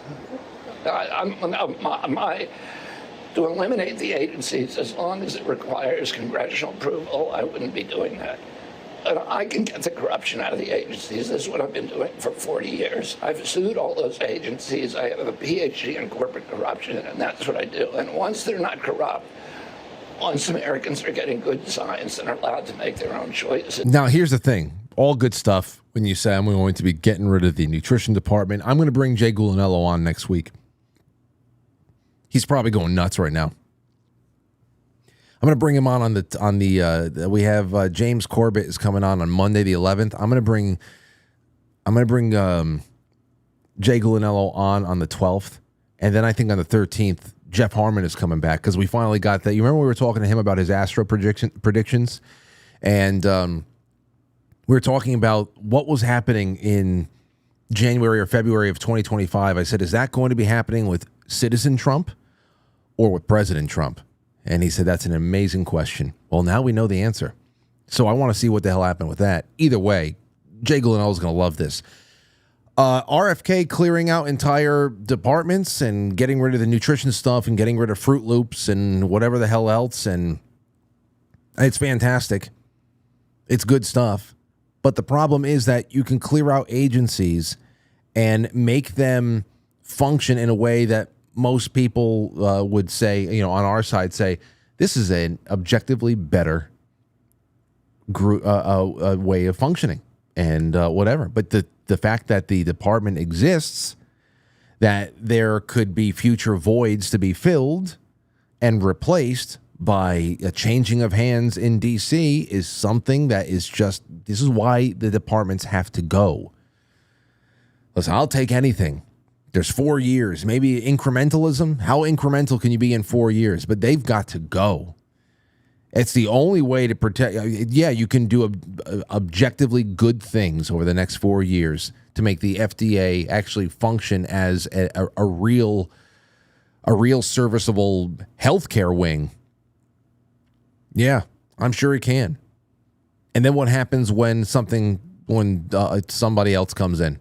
To eliminate the agencies, as long as it requires congressional approval, I wouldn't be doing that. And I can get the corruption out of the agencies. This is what I've been doing for 40 years. I've sued all those agencies. I have a PhD in corporate corruption, and that's what I do. And once they're not corrupt, once Americans are getting good science and are allowed to make their own choices. Now, here's the thing. All good stuff when you say I'm going to be getting rid of the nutrition department. I'm going to bring Jay Gulinello on next week. He's probably going nuts right now. I'm going to bring him on the we have James Corbett is coming on Monday the 11th. I'm going to bring Jay Gulinello on the 12th, and then I think on the 13th Jeff Harmon is coming back because we finally got that. You remember we were talking to him about his Astro predictions, and we were talking about what was happening in January or February of 2025. I said, is that going to be happening with Citizen Trump or with President Trump? And he said, that's an amazing question. Well, now we know the answer. So I want to see what the hell happened with that. Either way, Jay Gulinello is going to love this. RFK clearing out entire departments and getting rid of the nutrition stuff and getting rid of Fruit Loops and whatever the hell else. And it's fantastic. It's good stuff. But the problem is that you can clear out agencies and make them function in a way that most people would say, on our side, say, this is an objectively better way of functioning and whatever. But the fact that the department exists, that there could be future voids to be filled and replaced by a changing of hands in D.C. is something that is just, this is why the departments have to go. Listen, I'll take anything. There's 4 years, maybe incrementalism. How incremental can you be in 4 years? But they've got to go. It's the only way to protect. Yeah, you can do objectively good things over the next 4 years to make the FDA actually function as a real serviceable healthcare wing. Yeah, I'm sure it can. And then what happens when somebody else comes in?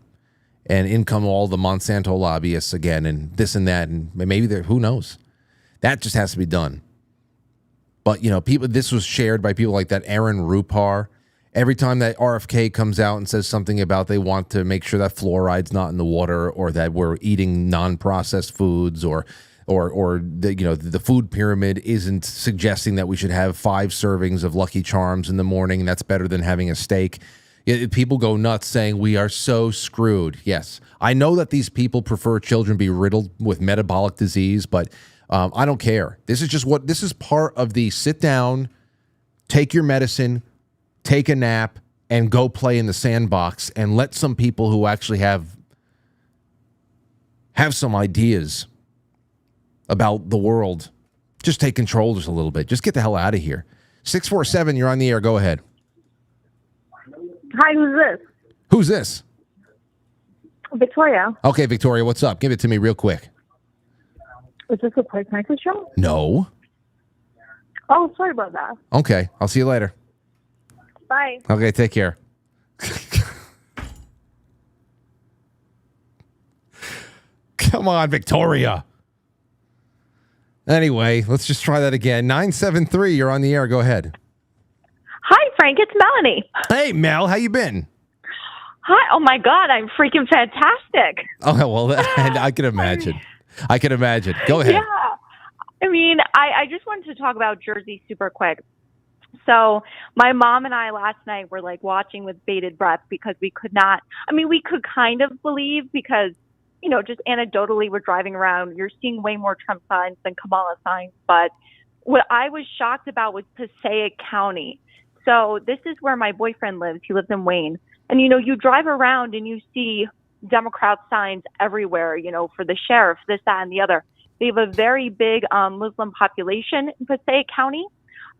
And in come all the Monsanto lobbyists again, and this and that, and maybe who knows? That just has to be done. But people. This was shared by people like that Aaron Rupar. Every time that RFK comes out and says something about they want to make sure that fluoride's not in the water, or that we're eating non-processed foods, or the food pyramid isn't suggesting that we should have 5 servings of Lucky Charms in the morning. That's better than having a steak. People go nuts saying we are so screwed. Yes, I know that these people prefer children be riddled with metabolic disease, but I don't care. This is part of the sit down, take your medicine, take a nap, and go play in the sandbox and let some people who actually have some ideas about the world just take control just a little bit. Just get the hell out of here. 647, you're on the air. Go ahead. Hi, who's this? Who's this? Victoria. Okay, Victoria, what's up? Give it to me real quick. Is this a Quick Micro Show? No. Oh, sorry about that. Okay, I'll see you later. Bye. Okay, take care. Come on, Victoria. Anyway, let's just try that again. 973, you're on the air. Go ahead. Hi, Frank. It's Melanie. Hey, Mel. How you been? Hi. Oh my God, I'm freaking fantastic. Oh well, I can imagine. I can imagine. Go ahead. Yeah. I mean, I just wanted to talk about Jersey super quick. So my mom and I last night were like watching with bated breath because we could not, I mean, we could kind of believe because, you know, just anecdotally we're driving around, you're seeing way more Trump signs than Kamala signs. But what I was shocked about was Passaic County. So this is where my boyfriend lives. He lives in Wayne. And, you know, you drive around and you see Democrat signs everywhere, you know, for the sheriff, this, that, and the other. They have a very big Muslim population in Passaic County,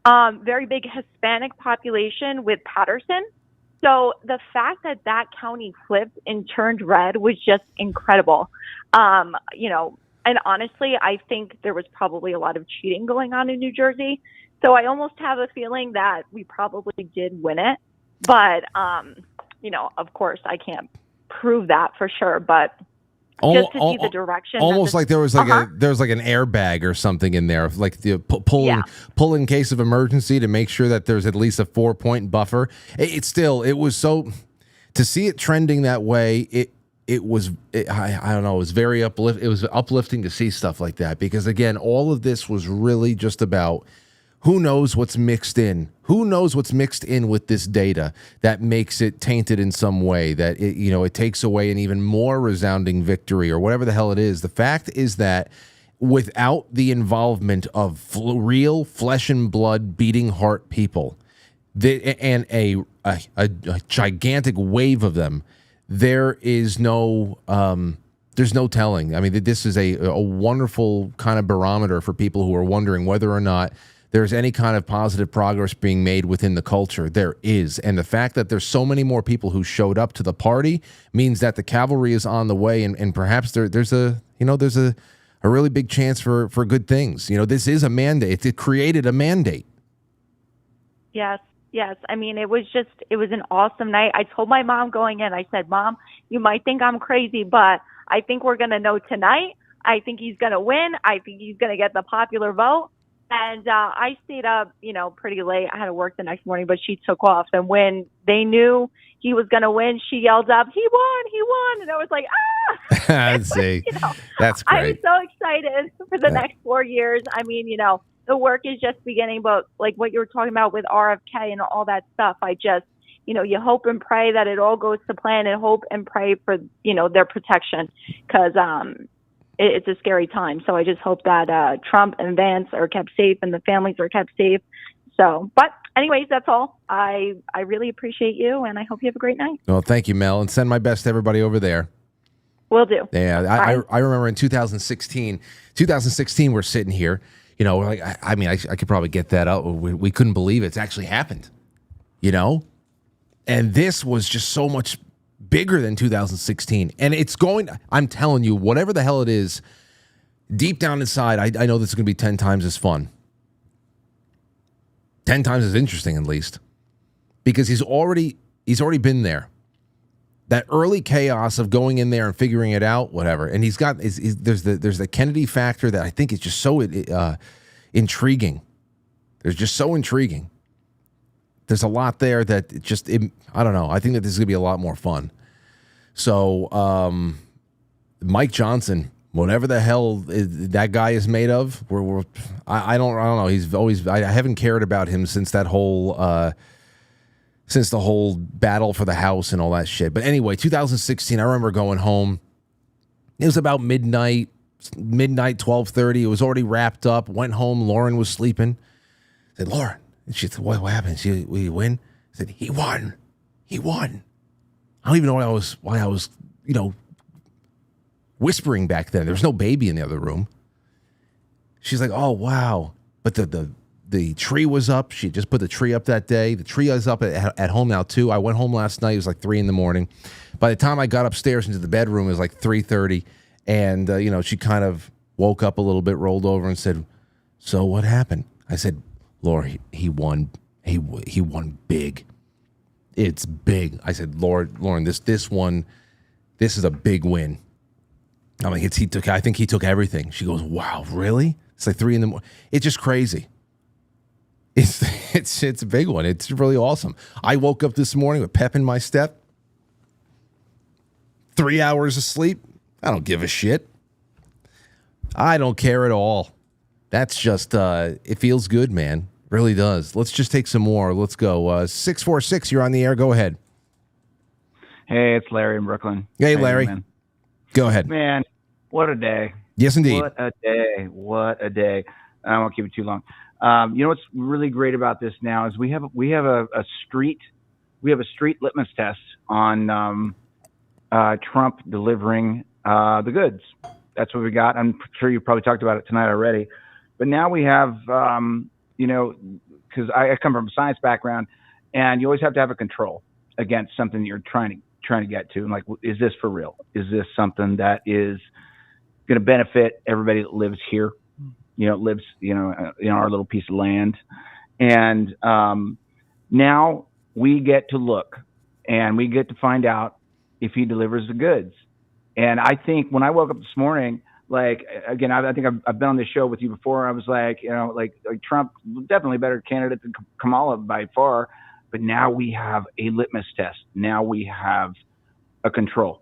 very big Hispanic population with Patterson. So the fact that that county flipped and turned red was just incredible. You know, and honestly, I think there was probably a lot of cheating going on in New Jersey. So I almost have a feeling that we probably did win it. But, you know, of course, I can't prove that for sure. But just to see the direction. Almost like there was like an airbag or something in there, like the pull in case of emergency to make sure that there's at least a 4-point buffer. It was so to see it trending that way. I don't know. It was very uplifting. It was uplifting to see stuff like that because again, all of this was really just about who knows what's mixed in. Who knows what's mixed in with this data that makes it tainted in some way, that it takes away an even more resounding victory or whatever the hell it is. The fact is that without the involvement of real flesh and blood beating heart people and a gigantic wave of them, there is no there's no telling. I mean, this is a wonderful kind of barometer for people who are wondering whether or not there's any kind of positive progress being made within the culture. There is. And the fact that there's so many more people who showed up to the party means that the cavalry is on the way. And perhaps there's a really big chance for good things. You know, this is a mandate. It created a mandate. Yes. I mean, it was an awesome night. I told my mom going in, I said, Mom, you might think I'm crazy, but I think we're going to know tonight. I think he's going to win. I think he's going to get the popular vote. And I stayed up, pretty late. I had to work the next morning, but she took off. And when they knew he was going to win, she yelled up, he won. And I was like, ah! I'd say that's great. I was so excited for the next 4 years. I mean, the work is just beginning, but like what you were talking about with RFK and all that stuff, I just, you hope and pray that it all goes to plan and hope and pray for, their protection because, it's a scary time. So I just hope that Trump and Vance are kept safe and the families are kept safe. So, but anyways, that's all. I really appreciate you, and I hope you have a great night. Well, thank you, Mel, and send my best to everybody over there. Will do. Yeah, I remember in 2016, we're sitting here, we're like, I could probably get that out. We couldn't believe it's actually happened, And this was just so much bigger than 2016. And it's I'm telling you, whatever the hell it is, deep down inside, I know this is going to be 10 times as fun. 10 times as interesting, at least. Because he's already been there. That early chaos of going in there and figuring it out, whatever. And there's the Kennedy factor that I think is just so intriguing. There's just so intriguing. There's a lot there that I don't know. I think that this is going to be a lot more fun. So, Mike Johnson, whatever the hell that guy is made of, I don't know. He's always, I haven't cared about him since that whole, since the whole battle for the House and all that shit. But anyway, 2016, I remember going home. It was about midnight, 12:30. It was already wrapped up. Went home. Lauren was sleeping. I said, Lauren. And she said, what happened? Will you win? I said, he won. I don't even know why I was, whispering back then. There was no baby in the other room. She's like, oh, wow. But the tree was up. She just put the tree up that day. The tree is up at home now, too. I went home last night. It was like 3 a.m. By the time I got upstairs into the bedroom, it was like 3:30. And, she kind of woke up a little bit, rolled over and said, so what happened? I said, Laura, he won. He won big. It's big. I said, Lauren, this one, this is a big win. I'm like, I think he took everything. She goes, wow, really? It's like 3 a.m. It's just crazy. It's a big one. It's really awesome. I woke up this morning with pep in my step. 3 hours of sleep? I don't give a shit. I don't care at all. That's just, it feels good, man. Really does. Let's just take some more. Let's go. 646, you're on the air. Go ahead. Hey, it's Larry in Brooklyn. Hey, Larry. Go ahead. Man, what a day. Yes, indeed. What a day. What a day. I won't keep it too long. You know what's really great about this now is we have a street litmus test on Trump delivering the goods. That's what we got. I'm sure you probably talked about it tonight already. But now we have, you know, because I come from a science background, and you always have to have a control against something you're trying to get to. And like, is this for real? Is this something that is going to benefit everybody that lives here? You know, lives, you know, in our little piece of land. And now we get to look, and we get to find out if he delivers the goods. And I think when I woke up this morning, like, again, I think I've been on this show with you before. I was like, you know, like Trump, definitely a better candidate than Kamala by far. But now we have a litmus test. Now we have a control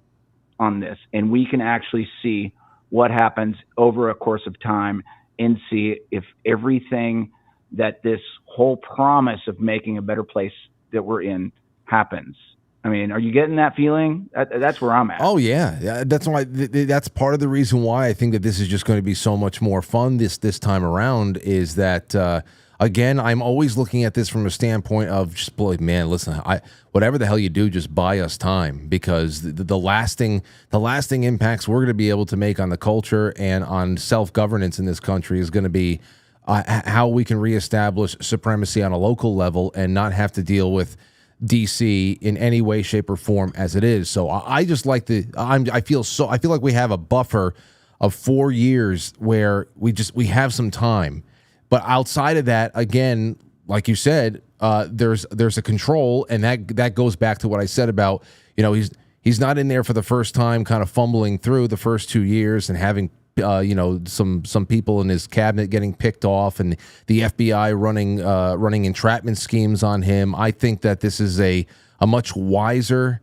on this, and we can actually see what happens over a course of time and see if everything that this whole promise of making a better place that we're in happens. I mean, are you getting that feeling? That's where I'm at. Oh, yeah. That's why. That's part of the reason why I think that this is just going to be so much more fun this time around is that, again, I'm always looking at this from a standpoint of just, like, man, listen, whatever the hell you do, just buy us time, because the lasting impacts we're going to be able to make on the culture and on self-governance in this country is going to be how we can reestablish supremacy on a local level and not have to deal with DC in any way, shape, or form as it is. So I just like I feel like we have a buffer of 4 years where we have some time. But outside of that, again, like you said, there's a control, and that goes back to what I said about, you know, he's not in there for the first time, kind of fumbling through the first 2 years and having you know, some people in his cabinet getting picked off, and the FBI running entrapment schemes on him. I think that this is a much wiser.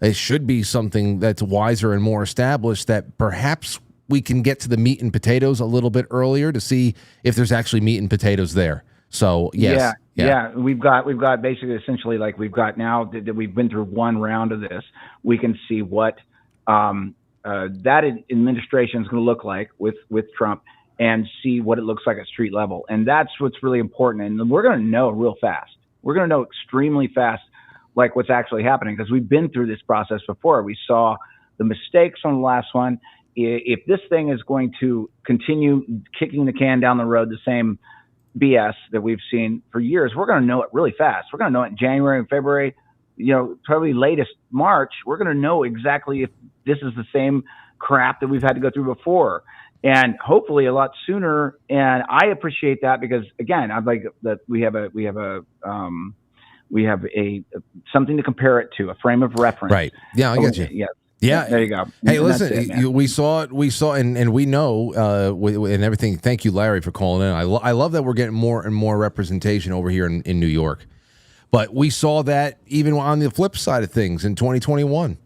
It should be something that's wiser and more established, that perhaps we can get to the meat and potatoes a little bit earlier to see if there's actually meat and potatoes there. So yes, yeah. We've got basically essentially, like, we've got now that we've been through one round of this, we can see what that administration is going to look like with Trump, and see what it looks like at street level. And that's what's really important. And we're going to know real fast. We're going to know extremely fast, like, what's actually happening, because we've been through this process before. We saw the mistakes on the last one. If this thing is going to continue kicking the can down the road, the same BS that we've seen for years, we're going to know it really fast. We're going to know it in January and February, you know, probably latest March. We're going to know exactly if this is the same crap that we've had to go through before, and hopefully a lot sooner. And I appreciate that, because, again, I'd like that we have a something to compare it to, a frame of reference. Right. Yeah, I get you. Yeah. There you go. Hey, And listen, we saw, and we know, and everything. Thank you, Larry, for calling in. I love that we're getting more and more representation over here in New York. But we saw that even on the flip side of things in 2021.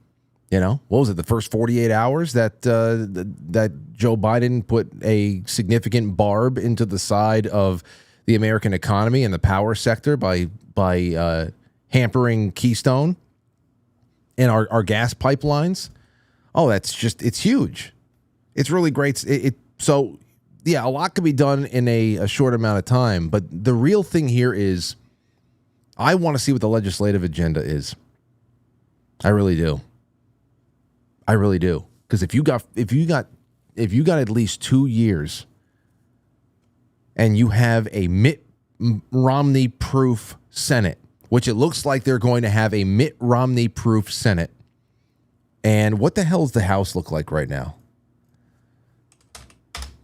You know, what was it? The first 48 hours that Joe Biden put a significant barb into the side of the American economy and the power sector by hampering Keystone and our gas pipelines. Oh, it's huge. It's really great. So, yeah, a lot can be done in a short amount of time. But the real thing here is, I want to see what the legislative agenda is. I really do. Because if you got at least 2 years, and you have a Mitt Romney-proof Senate, which it looks like they're going to have a Mitt Romney-proof Senate. And what the hell does the House look like right now?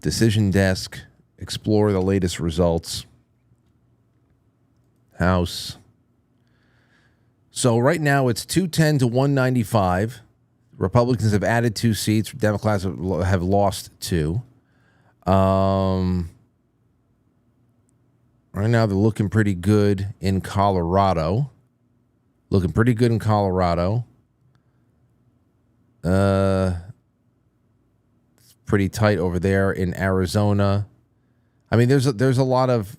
Decision desk, explore the latest results. House. So right now it's 210 to 195. Republicans have added 2 seats. Democrats have lost 2. Right now they're looking pretty good in Colorado. It's pretty tight over there in Arizona. I mean, there's a lot of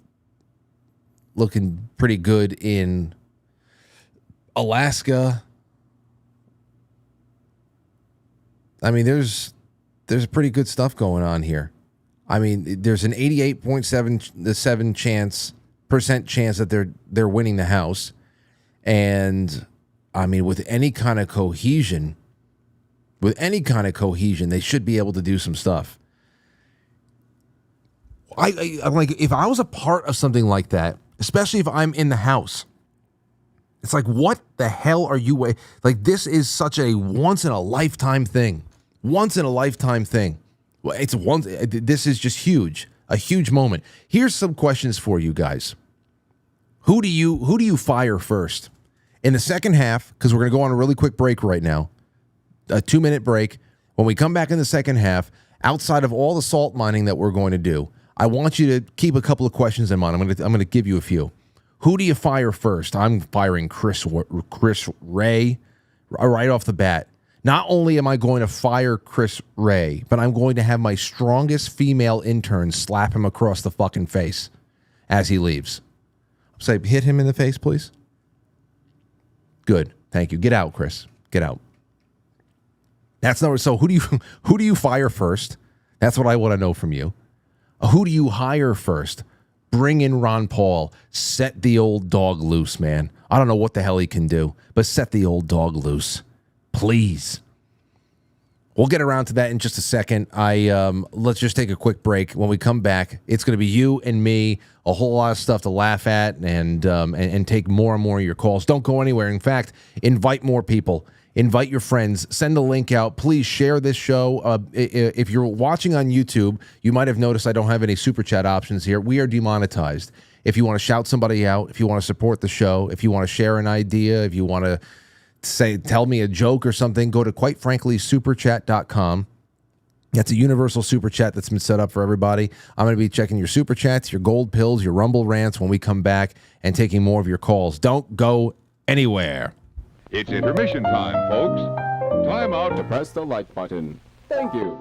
looking pretty good in Alaska. I mean, there's pretty good stuff going on here. I mean, there's an 88.7% chance that they're winning the House, and I mean, with any kind of cohesion, they should be able to do some stuff. I'm like, if I was a part of something like that, especially if I'm in the House, it's like, what the hell are you like? This is such a once in a lifetime thing. Once in a lifetime thing. Well, this is just huge, a huge moment. Here's some questions for you guys. Who do you fire first? In the second half, because we're going to go on a really quick break right now, a 2-minute break. When we come back in the second half, outside of all the salt mining that we're going to do, I want you to keep a couple of questions in mind. I'm going to give you a few. Who do you fire first? I'm firing Chris Wray right off the bat. Not only am I going to fire Chris Wray, but I'm going to have my strongest female intern slap him across the fucking face as he leaves. Say, hit him in the face, please. Good. Thank you. Get out, Chris. Get out. That's number. So who do you fire first? That's what I want to know from you. Who do you hire first? Bring in Ron Paul. Set the old dog loose, man. I don't know what the hell he can do, but set the old dog loose. Please. We'll get around to that in just a second. Let's just take a quick break. When we come back, it's going to be you and me, a whole lot of stuff to laugh at and take more and more of your calls. Don't go anywhere. In fact, invite more people. Invite your friends. Send a link out. Please share this show. If you're watching on YouTube, you might have noticed I don't have any super chat options here. We are demonetized. If you want to shout somebody out, if you want to support the show, if you want to share an idea, if you want to tell me a joke or something, go to quitefranklysuperchat.com. That's a universal super chat that's been set up for everybody. I'm going to be checking your super chats, your gold pills, your rumble rants when we come back and taking more of your calls. Don't go anywhere. It's intermission time, folks. Time out to press the like button. Thank you.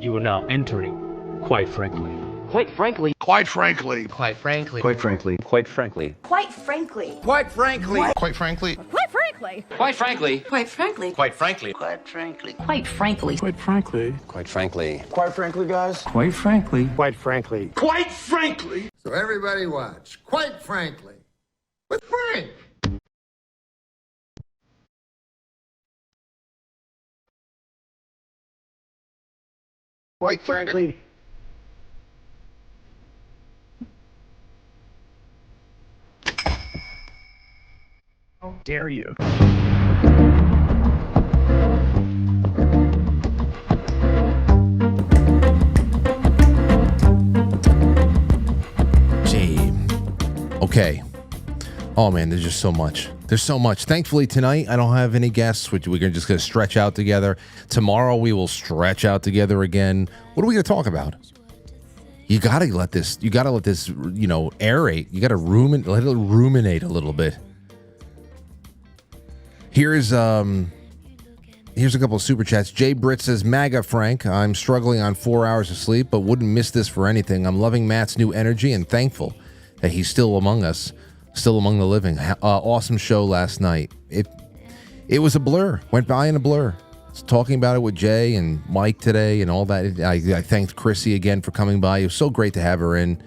You are now entering, quite frankly. Quite frankly. Quite frankly. Quite frankly. Quite frankly. Quite frankly. Quite frankly. Quite frankly. Quite frankly. Quite frankly. Quite frankly. Quite frankly. Quite frankly. Quite frankly. Quite frankly. Quite frankly. Quite frankly. Quite frankly, guys. Quite frankly. Quite frankly. Quite frankly. So everybody watch. Quite frankly. With Frank. Quite frankly. How dare you? Gee. Okay. Oh man, there's just so much. There's so much. Thankfully tonight I don't have any guests. We're just going to stretch out together. Tomorrow we will stretch out together again. What are we going to talk about? You got to let this, aerate. You got to let it ruminate a little bit. Here's a couple of super chats. Jay Britt says, MAGA Frank, I'm struggling on 4 hours of sleep, but wouldn't miss this for anything. I'm loving Matt's new energy and thankful that he's still among us, still among the living. Awesome show last night. It was a blur. Went by in a blur. I was talking about it with Jay and Mike today and all that. I thanked Chrissy again for coming by. It was so great to have her in.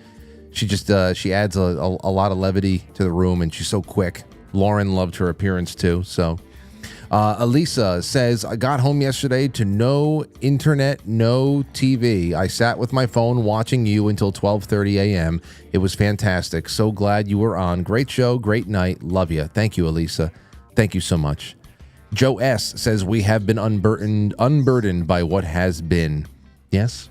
She just she adds a lot of levity to the room, and she's so quick. Lauren loved her appearance too. So Elisa says, I got home yesterday to no internet, no TV. I sat with my phone watching you until 12:30 a.m. It was fantastic. So glad you were on. Great show, great night. Love you. Thank you, Elisa. Thank you so much. Joe S. says, we have been unburdened by what has been. Yes,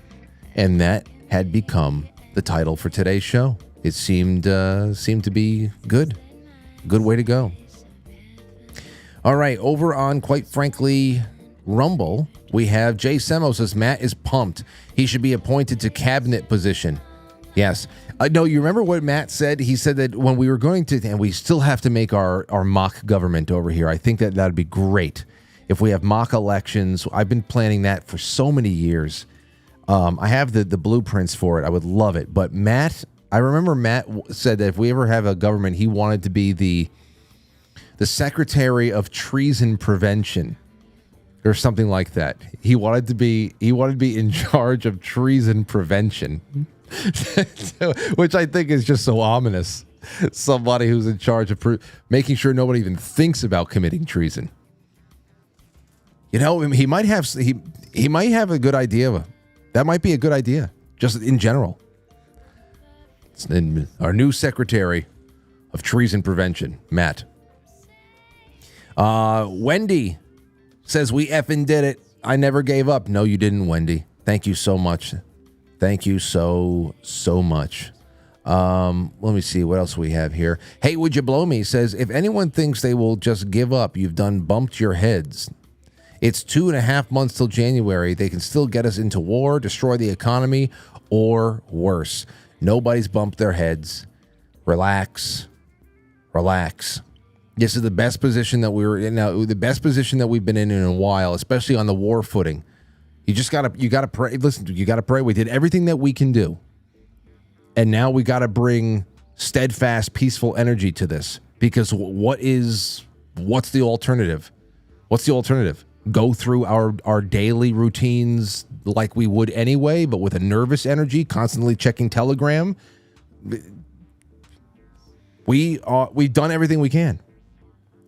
and that had become the title for today's show. It seemed to be good. Good way to go. All right, over on, quite frankly, Rumble, we have Jay Semo says, Matt is pumped. He should be appointed to cabinet position. Yes. No, you remember what Matt said? He said that when we were going to, and we still have to make our mock government over here. I think that would be great if we have mock elections. I've been planning that for so many years. I have the blueprints for it. I would love it. But Matt, I remember Matt said that if we ever have a government, he wanted to be the Secretary of Treason Prevention or something like that. He wanted to be in charge of treason prevention, which I think is just so ominous. Somebody who's in charge of making sure nobody even thinks about committing treason. You know, he might have a good idea. That might be a good idea, just in general. It's our new Secretary of Treason Prevention, Matt. Wendy says, we effing did it. I never gave up. No, you didn't, Wendy. Thank you so much. Thank you so much. Let me see what else we have here. Hey, would you blow me? Says, if anyone thinks they will just give up, you've done bumped your heads. It's 2.5 months till January. They can still get us into war, destroy the economy, or worse. Nobody's bumped their heads. Relax. This is the best position that we were in now, the best position that we've been in a while, especially on the war footing. You gotta pray. Listen, you gotta pray. We did everything that we can do, and now we gotta bring steadfast, peaceful energy to this. Because what's the alternative? What's the alternative? Go through our daily routines like we would anyway, but with a nervous energy, constantly checking Telegram. We've done everything we can.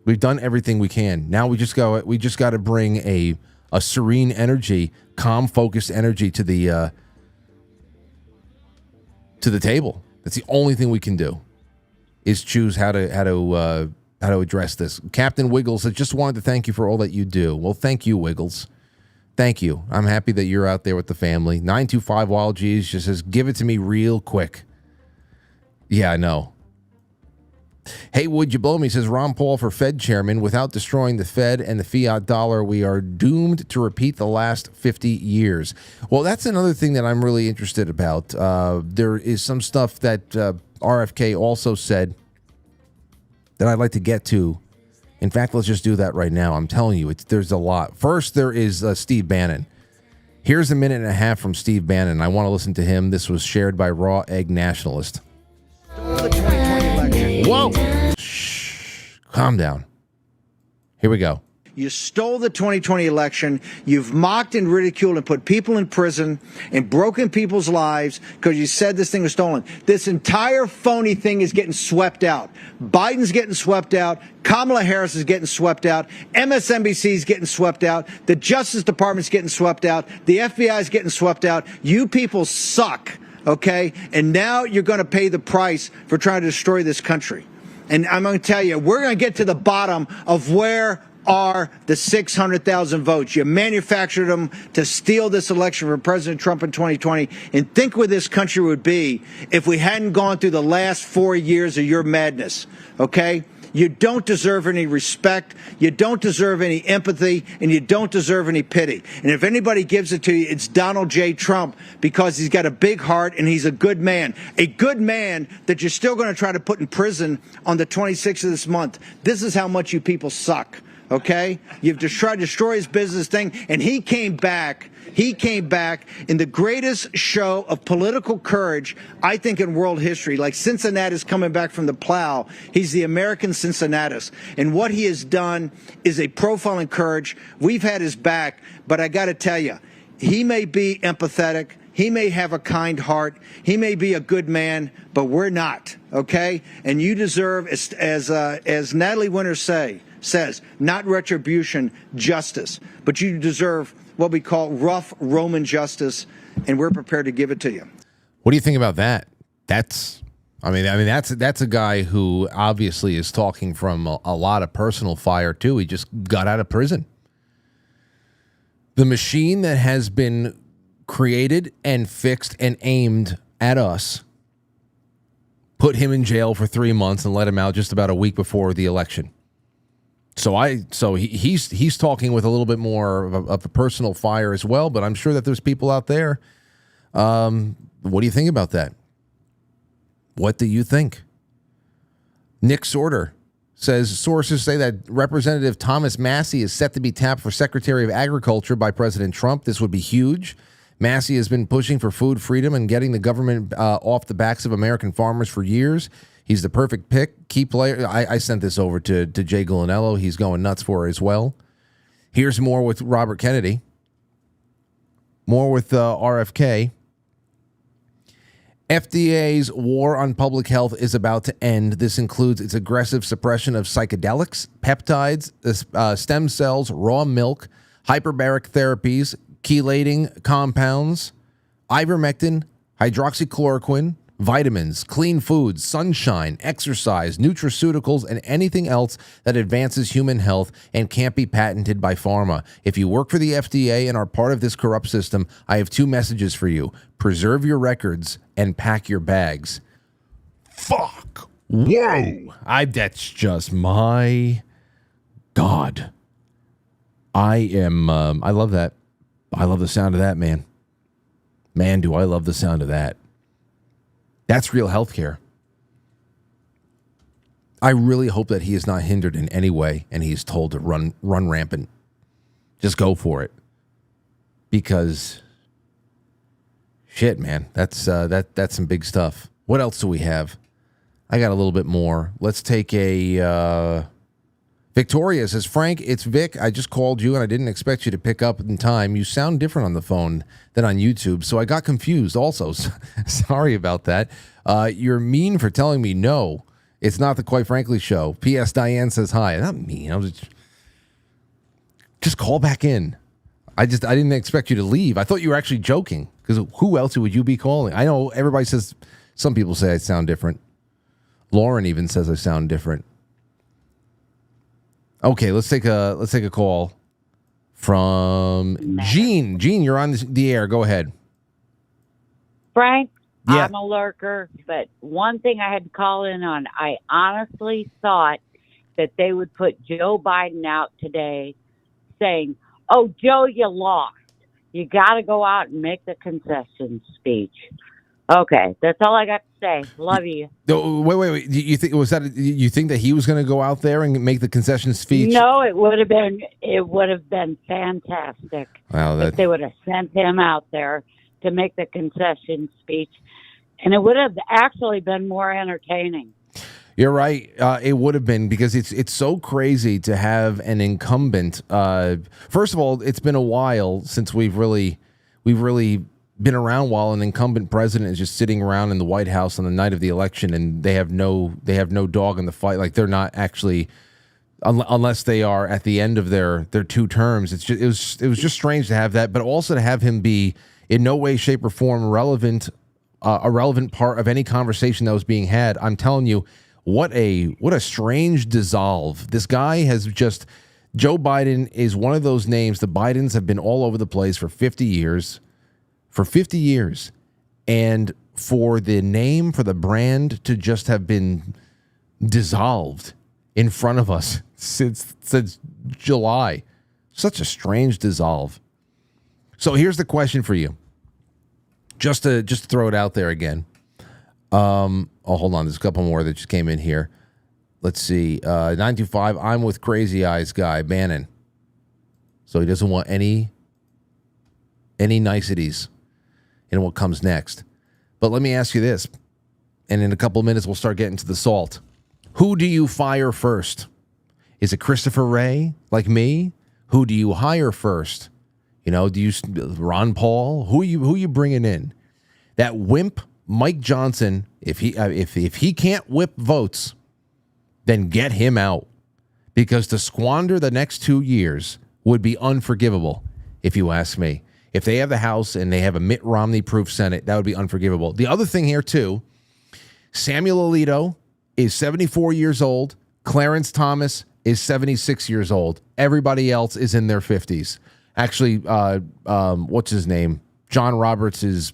We've done everything we can. Now we just got to bring a serene energy, calm, focused energy to the table. That's the only thing we can do, is choose how to address this. Captain Wiggles, I just wanted to thank you for all that you do. Well, thank you, Wiggles. Thank you. I'm happy that you're out there with the family. 925 Wild G's just says, give it to me real quick. Yeah, I know. Hey, would you blow me? Says Ron Paul for Fed chairman. Without destroying the Fed and the fiat dollar, we are doomed to repeat the last 50 years. Well, that's another thing that I'm really interested about. There is some stuff that RFK also said that I'd like to get to. In fact, let's just do that right now. I'm telling you, there's a lot. First, there is Steve Bannon. Here's a minute and a half from Steve Bannon. I want to listen to him. This was shared by Raw Egg Nationalist. Whoa! Shh. Calm down. Here we go. You stole the 2020 election. You've mocked and ridiculed and put people in prison and broken people's lives because you said this thing was stolen. This entire phony thing is getting swept out. Biden's getting swept out. Kamala Harris is getting swept out. MSNBC is getting swept out. The Justice Department's getting swept out. The FBI is getting swept out. You people suck, okay? And now you're going to pay the price for trying to destroy this country. And I'm going to tell you, we're going to get to the bottom of where are the 600,000 votes. You manufactured them to steal this election for President Trump in 2020. And think where this country would be if we hadn't gone through the last 4 years of your madness, okay? You don't deserve any respect, you don't deserve any empathy, and you don't deserve any pity. And if anybody gives it to you, it's Donald J. Trump, because he's got a big heart and he's a good man. A good man that you're still going to try to put in prison on the 26th of this month. This is how much you people suck. Okay? You've just tried to destroy his business thing, and he came back in the greatest show of political courage, I think, in world history. Like Cincinnatus coming back from the plow. He's the American Cincinnatus. And what he has done is a profiling courage. We've had his back, but I got to tell you, he may be empathetic. He may have a kind heart. He may be a good man, but we're not. Okay? And you deserve, as Natalie Winters says, not retribution, justice. But you deserve what we call rough Roman justice, and we're prepared to give it to you. What do you think about that? That's a guy who obviously is talking from a lot of personal fire too. He just got out of prison. The machine that has been created and fixed and aimed at us put him in jail for 3 months and let him out just about a week before the election. So he's talking with a little bit more of a personal fire as well, but I'm sure that there's people out there. What do you think about that? What do you think? Nick Sorter says sources say that Representative Thomas Massie is set to be tapped for Secretary of Agriculture by President Trump. This would be huge. Massie has been pushing for food freedom and getting the government off the backs of American farmers for years. He's the perfect pick. Key player. I sent this over to Jay Gulinello. He's going nuts for it as well. Here's more with Robert Kennedy. More with RFK. FDA's war on public health is about to end. This includes its aggressive suppression of psychedelics, peptides, stem cells, raw milk, hyperbaric therapies, chelating compounds, ivermectin, hydroxychloroquine, vitamins, clean foods, sunshine, exercise, nutraceuticals, and anything else that advances human health and can't be patented by pharma. If you work for the FDA and are part of this corrupt system, I have 2 messages for you. Preserve your records and pack your bags. Fuck. Whoa. That's just my God. I love that. I love the sound of that, man. Man, do I love the sound of that. That's real healthcare. I really hope that he is not hindered in any way and he's told to run rampant. Just go for it. Because shit, man, that's some big stuff. What else do we have? I got a little bit more. Let's take a Victoria says, Frank, it's Vic. I just called you and I didn't expect you to pick up in time. You sound different on the phone than on YouTube, so I got confused also. Sorry about that. You're mean for telling me no. It's not the Quite Frankly show. P.S. Diane says hi. Not mean. I was just call back in. I didn't expect you to leave. I thought you were actually joking because who else would you be calling? I know everybody says, some people say I sound different. Lauren even says I sound different. Okay, let's take a call from Gene. Gene, you're on the air. Go ahead. Frank, yeah. I'm a lurker, but one thing I had to call in on, I honestly thought that they would put Joe Biden out today saying, oh, Joe, you lost. You got to go out and make the concession speech. Okay, that's all I got to say. Love you. Wait. You think that he was going to go out there and make the concession speech? No, it would have been fantastic. Wow, if they would have sent him out there to make the concession speech, and it would have actually been more entertaining. You're right. It would have been, because it's so crazy to have an incumbent. First of all, it's been a while since we've really been around while an incumbent president is just sitting around in the White House on the night of the election and they have no dog in the fight. Like, they're not actually, unless they are at the end of their 2 terms. It was just strange to have that, but also to have him be in no way, shape, or form relevant, a relevant part of any conversation that was being had. I'm telling you, what a strange dissolve. This guy has just, Joe Biden is one of those names. The Bidens have been all over the place for 50 years. And for the name, for the brand to just have been dissolved in front of us since July. Such a strange dissolve. So here's the question for you. Just to throw it out there again. Hold on. There's a couple more that just came in here. Let's see. 925, I'm with Crazy Eyes guy, Bannon. So he doesn't want any niceties in what comes next. But let me ask you this, and in a couple of minutes we'll start getting to the salt. Who do you fire first? Is it Christopher Wray, like me? Who do you hire first? Do you Ron Paul? Who you bringing in? That wimp Mike Johnson, if he can't whip votes, then get him out, because to squander the next 2 years would be unforgivable, if you ask me. If they have the House and they have a Mitt Romney-proof Senate, that would be unforgivable. The other thing here, too, Samuel Alito is 74 years old. Clarence Thomas is 76 years old. Everybody else is in their 50s. Actually, what's his name? John Roberts is,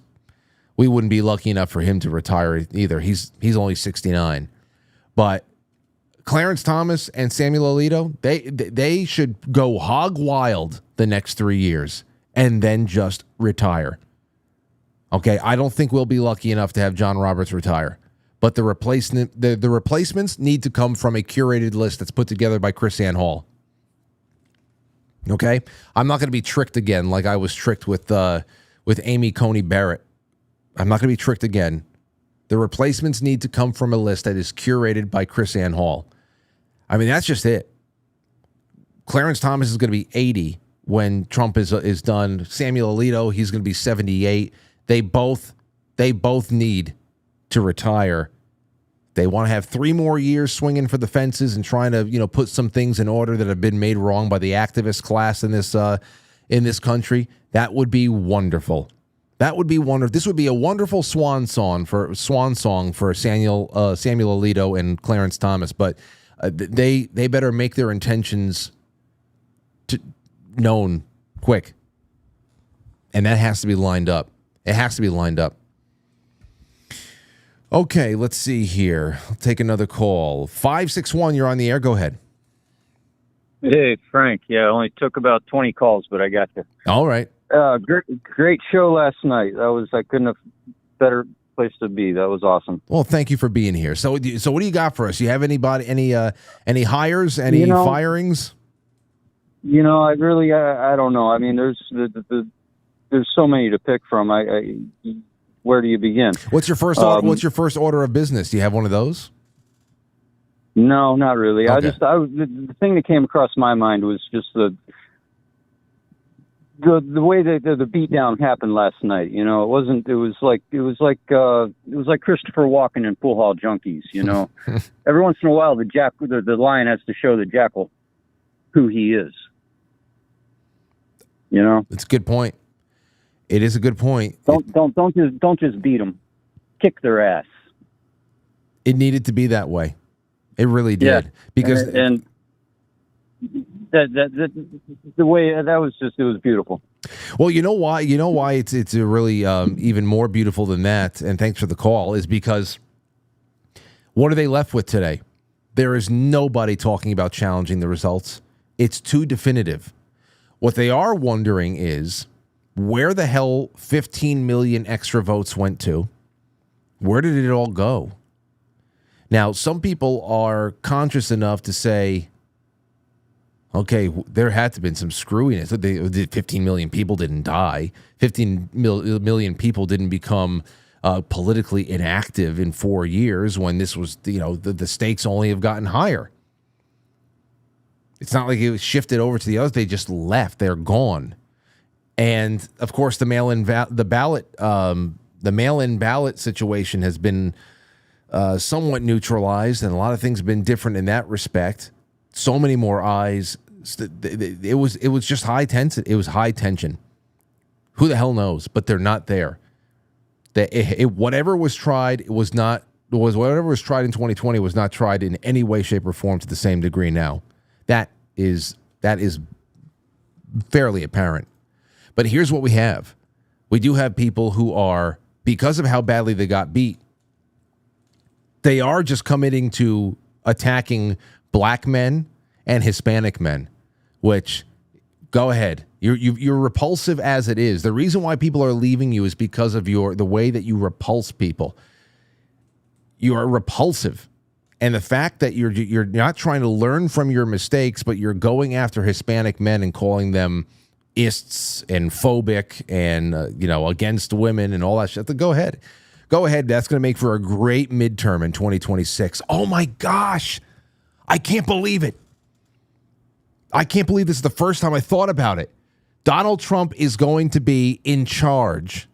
we wouldn't be lucky enough for him to retire either. He's only 69. But Clarence Thomas and Samuel Alito, they should go hog wild the next 3 years and then just retire. Okay, I don't think we'll be lucky enough to have John Roberts retire. But the replacements need to come from a curated list that's put together by Chris Ann Hall. Okay? I'm not going to be tricked again like I was tricked with Amy Coney Barrett. I'm not going to be tricked again. The replacements need to come from a list that is curated by Chris Ann Hall. I mean, that's just it. Clarence Thomas is going to be 80 when Trump is done. Samuel Alito, he's going to be 78. They both need to retire. They want to have 3 more years swinging for the fences and trying to, put some things in order that have been made wrong by the activist class in this country. That would be wonderful. That would be wonderful. This would be a wonderful swan song for Samuel Alito and Clarence Thomas. But they better make their intentions known quick, and that has to be lined up. It has to be lined up. Okay, let's see here. I'll take another call. 561, you're on the air. Go ahead. Hey, Frank. Yeah, it only took about 20 calls, but I got you. All right. Great show last night. I couldn't have better place to be. That was awesome. Well, thank you for being here. So what do you got for us? You have any hires, any firings? I really, I don't know. I mean, there's so many to pick from. Where do you begin? What's your first order of business? Do you have one of those? No, not really. Okay. The thing that came across my mind was just the way that the beatdown happened last night. It was like Christopher Walken in Pool Hall Junkies. Every once in a while the lion has to show the jackal who he is. It's a good point. It is a good point. Don't just beat them. Kick their ass. It needed to be that way. It really did. Yeah. Because and that the way it was beautiful. Well, you know why it's a really even more beautiful than that. And thanks for the call. Is because what are they left with today? There is nobody talking about challenging the results. It's too definitive. What they are wondering is where the hell 15 million extra votes went to. Where did it all go? Now, some people are conscious enough to say, okay, there had to have been some screwiness. 15 million people didn't die. 15 million people didn't become politically inactive in 4 years when this was, the stakes only have gotten higher. It's not like it was shifted over to the others. They just left. They're gone. And of course, the mail-in ballot situation has been somewhat neutralized, and a lot of things have been different in that respect. So many more eyes. It was just high tension. It was high tension. Who the hell knows? But they're not there. Whatever was tried, whatever was tried in 2020 was not tried in any way, shape, or form to the same degree now. That is fairly apparent. But here's what we have. We do have people who are, because of how badly they got beat, they are just committing to attacking black men and Hispanic men, which, go ahead. You're repulsive as it is. The reason why people are leaving you is because of the way that you repulse people. You are repulsive. And the fact that you're not trying to learn from your mistakes, but you're going after Hispanic men and calling them ists and phobic and, against women and all that shit. Go ahead. Go ahead. That's going to make for a great midterm in 2026. Oh, my gosh. I can't believe it. I can't believe this is the first time I thought about it. Donald Trump is going to be in charge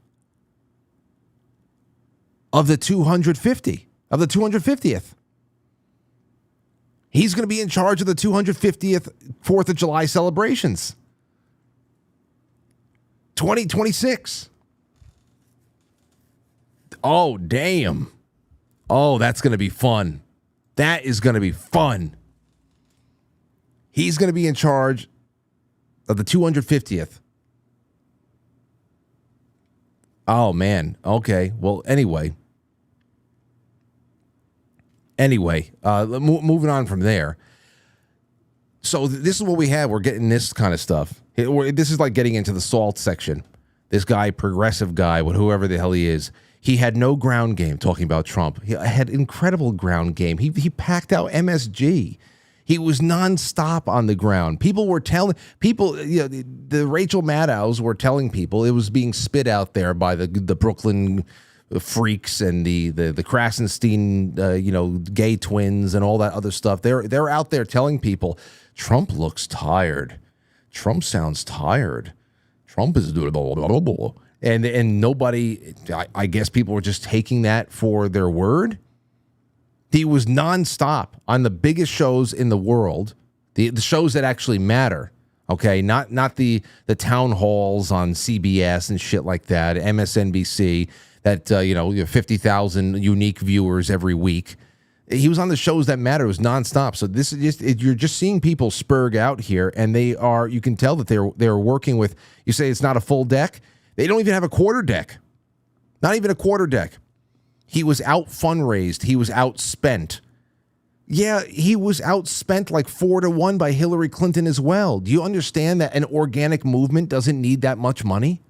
of the 250th. He's going to be in charge of the 250th 4th of July celebrations. 2026. Oh, damn. Oh, that's going to be fun. That is going to be fun. He's going to be in charge of the 250th. Oh, man. Okay. Well, anyway. Moving on from there. So this is what we have. We're getting this kind of stuff. This is like getting into the salt section. This guy, progressive guy, whoever the hell he is, he had no ground game talking about Trump. He had incredible ground game. He packed out MSG. He was nonstop on the ground. People were telling people, the Rachel Maddows were telling people it was being spit out there by the Brooklyn freaks and the Krasenstein, gay twins and all that other stuff. They're out there telling people Trump looks tired. Trump sounds tired. Trump is blah, blah, blah, blah. And nobody, I guess people were just taking that for their word. He was nonstop on the biggest shows in the world, the shows that actually matter. Okay, not the town halls on CBS and shit like that, MSNBC. That 50,000 unique viewers every week. He was on the shows that matter. It was nonstop. So this is you're just seeing people spurg out here, and they are. You can tell that they're working with. You say it's not a full deck. They don't even have a quarter deck. Not even a quarter deck. He was out fundraised. He was outspent. Yeah, he was outspent like 4-1 by Hillary Clinton as well. Do you understand that an organic movement doesn't need that much money?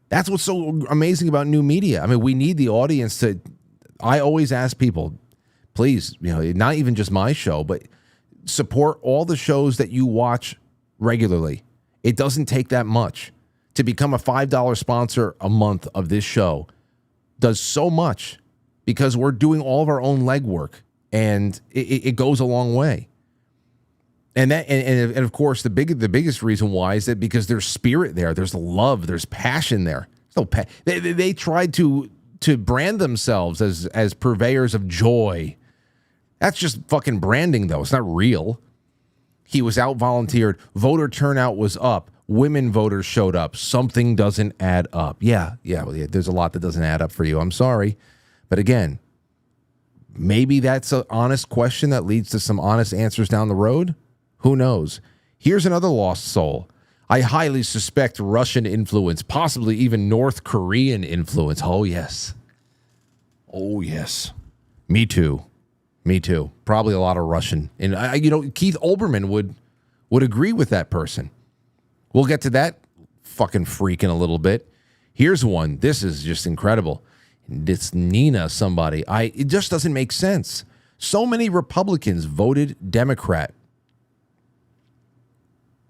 That's what's so amazing about new media. I mean, we need the audience to. I always ask people, please, not even just my show, but support all the shows that you watch regularly. It doesn't take that much. To become a $5 sponsor a month of this show does so much because we're doing all of our own legwork, and it goes a long way. And of course, the biggest reason why is that because there's spirit there, there's love, there's passion there. They tried to brand themselves as purveyors of joy. That's just fucking branding, though. It's not real. He was out volunteered. Voter turnout was up. Women voters showed up. Something doesn't add up. Yeah, there's a lot that doesn't add up for you. I'm sorry. But again, maybe that's an honest question that leads to some honest answers down the road. Who knows? Here's another lost soul. I highly suspect Russian influence, possibly even North Korean influence. Oh, yes. Oh, yes. Me too. Probably a lot of Russian. And, Keith Olbermann would agree with that person. We'll get to that fucking freak in a little bit. Here's one. This is just incredible. It's Nina somebody. It just doesn't make sense. So many Republicans voted Democrat.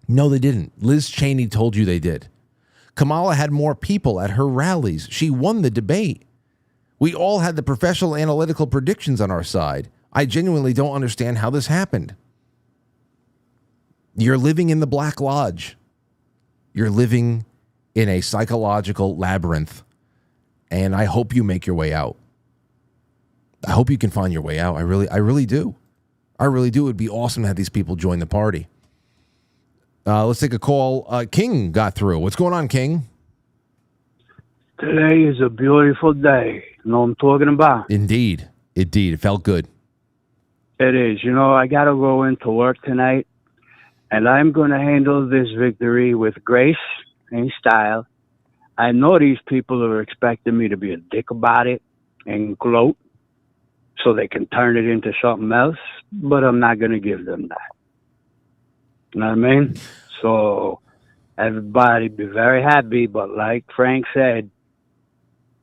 No, they didn't. Liz Cheney told you they did. Kamala had more people at her rallies. She won the debate. We all had the professional analytical predictions on our side. I genuinely don't understand how this happened. You're living in the Black Lodge. You're living in a psychological labyrinth. And I hope you make your way out. I hope you can find your way out. I really do. I really do. It would be awesome to have these people join the party. Let's take a call. King got through. What's going on, King? Today is a beautiful day. You know what I'm talking about? Indeed. It felt good. It is. I got to go into work tonight, and I'm going to handle this victory with grace and style. I know these people are expecting me to be a dick about it and gloat so they can turn it into something else, but I'm not going to give them that. You know what I mean? So everybody be very happy, but like Frank said,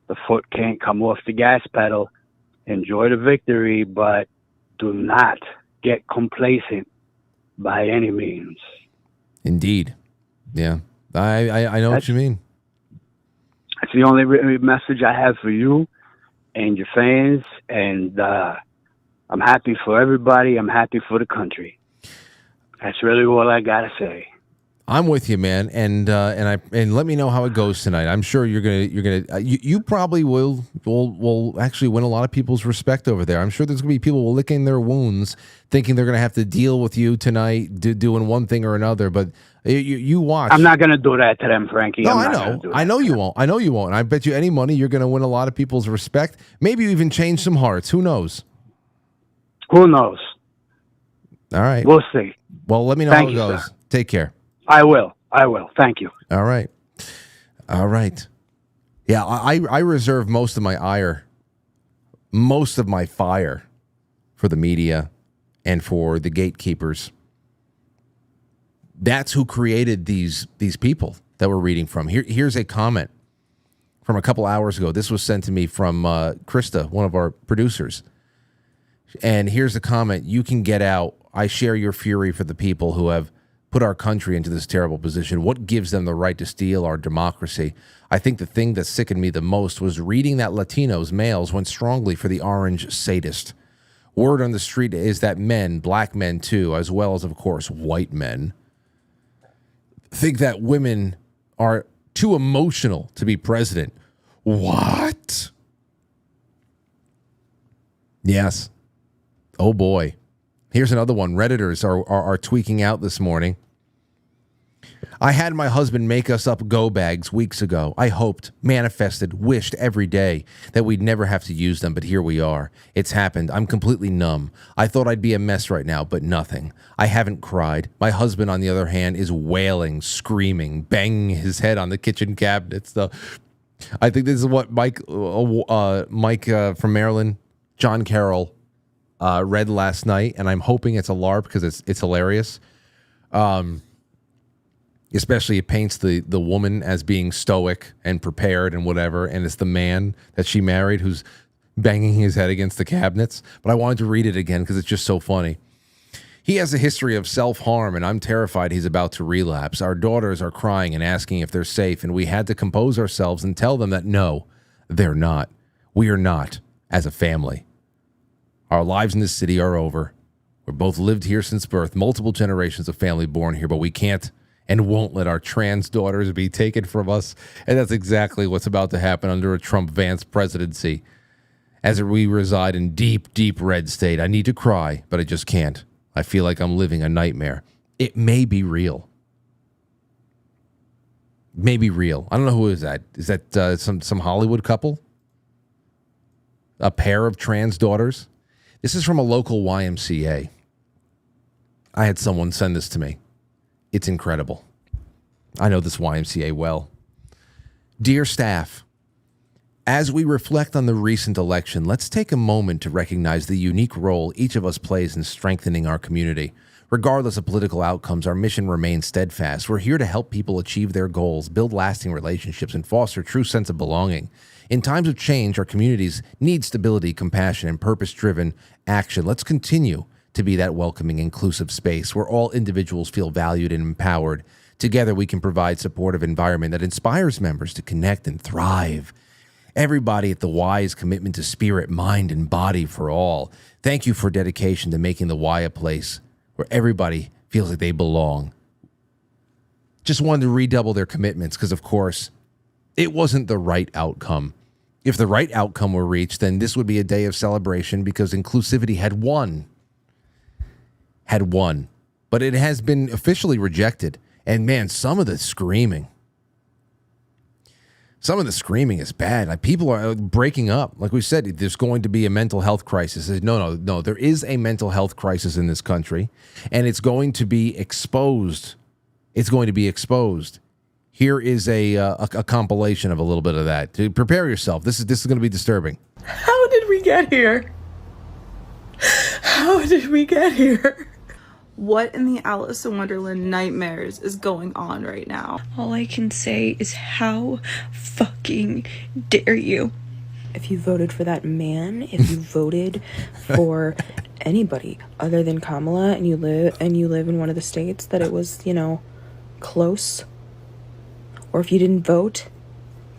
the foot can't come off the gas pedal. Enjoy the victory, but do not get complacent by any means. Indeed. Yeah. I know what you mean. That's the only message I have for you and your fans, and I'm happy for everybody. I'm happy for the country. That's really all I got to say. I'm with you, man, and let me know how it goes tonight. I'm sure you probably will actually win a lot of people's respect over there. I'm sure there's gonna be people licking their wounds, thinking they're gonna have to deal with you tonight, doing one thing or another. But you watch. I'm not going to do that to them, Frankie. No, I'm I not know. gonna do that. I know you won't. I know you won't. And I bet you any money you're gonna win a lot of people's respect. Maybe you even change some hearts. Who knows? Who knows? All right. We'll see. Well, let me know Thank how it you, goes. sir. Take care. I will. Thank you. All right. All right. Yeah, I reserve most of my ire, most of my fire for the media and for the gatekeepers. That's who created these people that we're reading from. Here's a comment from a couple hours ago. This was sent to me from Krista, one of our producers. And here's the comment. You can get out. I share your fury for the people who have put our country into this terrible position. What gives them the right to steal our democracy? I think the thing that sickened me the most was reading that Latinos, males, went strongly for the orange sadist. Word on the street is that men, black men too, as well as, of course, white men, think that women are too emotional to be president. What? Yes. Oh, boy. Here's another one. Redditors are tweaking out this morning. I had my husband make us up go bags weeks ago. I hoped, manifested, wished every day that we'd never have to use them, but here we are. It's happened. I'm completely numb. I thought I'd be a mess right now, but nothing. I haven't cried. My husband, on the other hand, is wailing, screaming, banging his head on the kitchen cabinets. I think this is what Mike from Maryland, John Carroll, read last night, and I'm hoping it's a LARP because it's hilarious. Especially it paints the woman as being stoic and prepared and whatever, and it's the man that she married who's banging his head against the cabinets. But I wanted to read it again because it's just so funny. He has a history of self-harm, and I'm terrified he's about to relapse. Our daughters are crying and asking if they're safe, and we had to compose ourselves and tell them that no, they're not. We are not, as a family. Our lives in this city are over. We've both lived here since birth, multiple generations of family born here, but we can't and won't let our trans daughters be taken from us. And that's exactly what's about to happen under a Trump-Vance presidency. As we reside in deep, deep red state, I need to cry, but I just can't. I feel like I'm living a nightmare. It may be real. May be real. I don't know who is that. Is that some Hollywood couple? A pair of trans daughters? This is from a local YMCA. I had someone send this to me. It's incredible. I know this YMCA well. Dear staff, as we reflect on the recent election, let's take a moment to recognize the unique role each of us plays in strengthening our community. Regardless of political outcomes, our mission remains steadfast. We're here to help people achieve their goals, build lasting relationships, and foster a true sense of belonging. In times of change, our communities need stability, compassion, and purpose-driven action. Let's continue to be that welcoming, inclusive space where all individuals feel valued and empowered. Together, we can provide supportive environment that inspires members to connect and thrive. Everybody at the Y's commitment to spirit, mind, and body for all. Thank you for dedication to making the Y a place where everybody feels like they belong. Just wanted to redouble their commitments because, of course, it wasn't the right outcome. If the right outcome were reached, then this would be a day of celebration because inclusivity had won. But it has been officially rejected. And man, some of the screaming is bad. Like, people are breaking up. Like we said, there's going to be a mental health crisis. No. There is a mental health crisis in this country, and it's going to be exposed. Here is a compilation of a little bit of that. To prepare yourself. This is going to be disturbing. How did we get here? How did we get here? What in the Alice in Wonderland nightmares is going on right now? All I can say is how fucking dare you. If you voted for that man, if you voted for anybody other than Kamala, and you live in one of the states that it was, close, or if you didn't vote,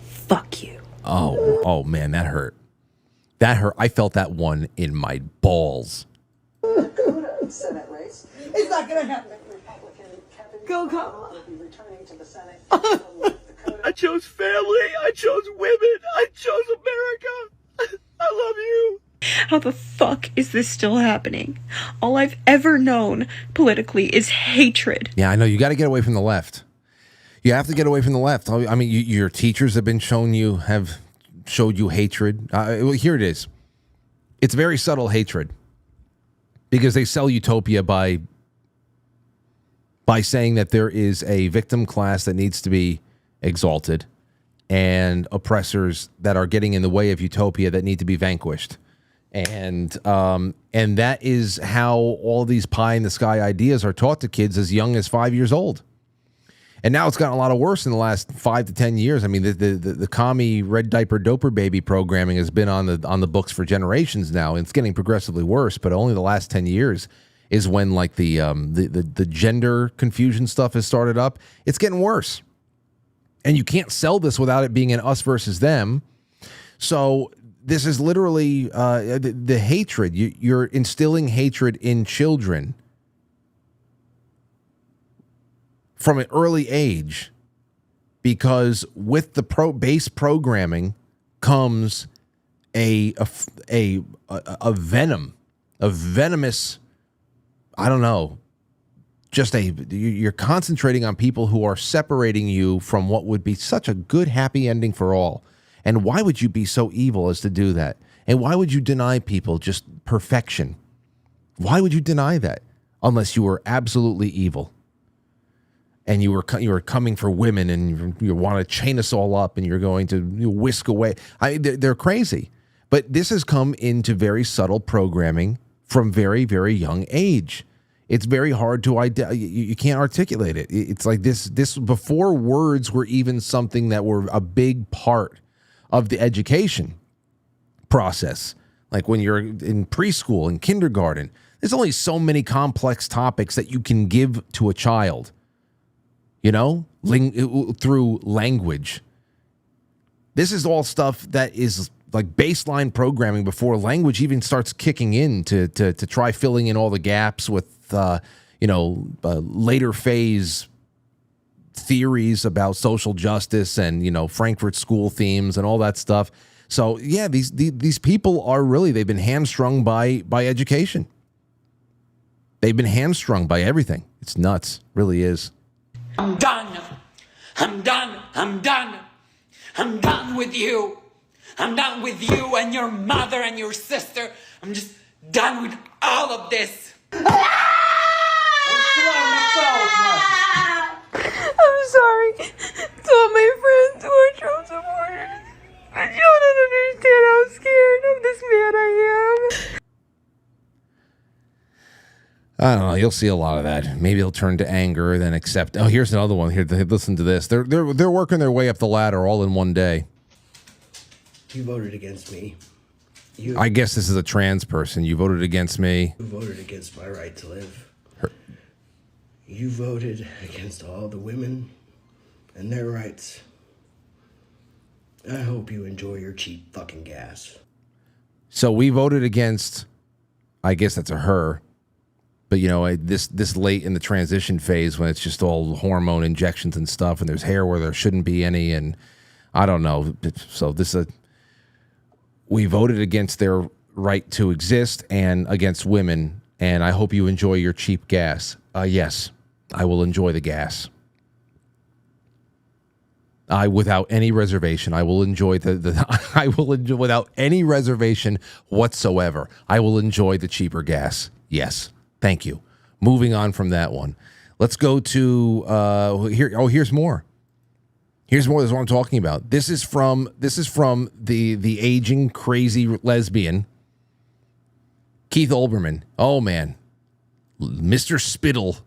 fuck you. Oh man, that hurt. I felt that one in my balls. Senate race. It's not going to happen. Republican Kevin Go, Kamala. I chose family. I chose women. I chose America. I love you. How the fuck is this still happening? All I've ever known politically is hatred. Yeah, I know. You got to get away from the left. You have to get away from the left. I mean, your teachers have showed you hatred. Well, here it is. It's very subtle hatred because they sell utopia by saying that there is a victim class that needs to be exalted and oppressors that are getting in the way of utopia that need to be vanquished. And that is how all these pie in the sky ideas are taught to kids as young as 5 years old. And now it's gotten a lot worse in the last 5 to 10 years. I mean, the commie red diaper doper baby programming has been on the books for generations now. And it's getting progressively worse, but only the last 10 years is when like the gender confusion stuff has started up. It's getting worse. And you can't sell this without it being an us versus them. So this is literally the hatred. You're instilling hatred in children from an early age, because with the base programming comes a venomous, I don't know, you're concentrating on people who are separating you from what would be such a good, happy ending for all. And why would you be so evil as to do that? And why would you deny people just perfection? Why would you deny that unless you were absolutely evil? And you were coming for women, and you want to chain us all up, and you're going to whisk away. They're crazy. But this has come into very subtle programming from very, very young age. It's very hard to you can't articulate it. It's like this before words were even something that were a big part of the education process. Like when you're in preschool and kindergarten, there's only so many complex topics that you can give to a child. You know, through language. This is all stuff that is like baseline programming before language even starts kicking in to try filling in all the gaps with, later phase theories about social justice and, Frankfurt School themes and all that stuff. So, yeah, these people are really, they've been hamstrung by education. They've been hamstrung by everything. It's nuts. Really is. I'm done. I'm done. I'm done. I'm done with you. I'm done with you and your mother and your sister. I'm just done with all of this. I'm sorry to all my friends who are Trump supporters. But you don't understand how scared of this man I am. I don't know. You'll see a lot of that. Maybe it'll turn to anger, then accept. Oh, here's another one. Here, listen to this. They're working their way up the ladder all in one day. You voted against me. I guess this is a trans person. You voted against me. You voted against my right to live. You voted against all the women and their rights. I hope you enjoy your cheap fucking gas. So we voted against. I guess that's a her. But, this late in the transition phase when it's just all hormone injections and stuff, and there's hair where there shouldn't be any, and I don't know. So we voted against their right to exist and against women, and I hope you enjoy your cheap gas. Yes, I will enjoy the gas. Without any reservation, I will enjoy I will enjoy without any reservation whatsoever. I will enjoy the cheaper gas. Yes. Thank you. Moving on from that one. Let's go to here. Oh, here's more. Here's more. This is what I'm talking about. This is from the aging crazy lesbian Keith Olbermann. Oh man, Mr. Spittle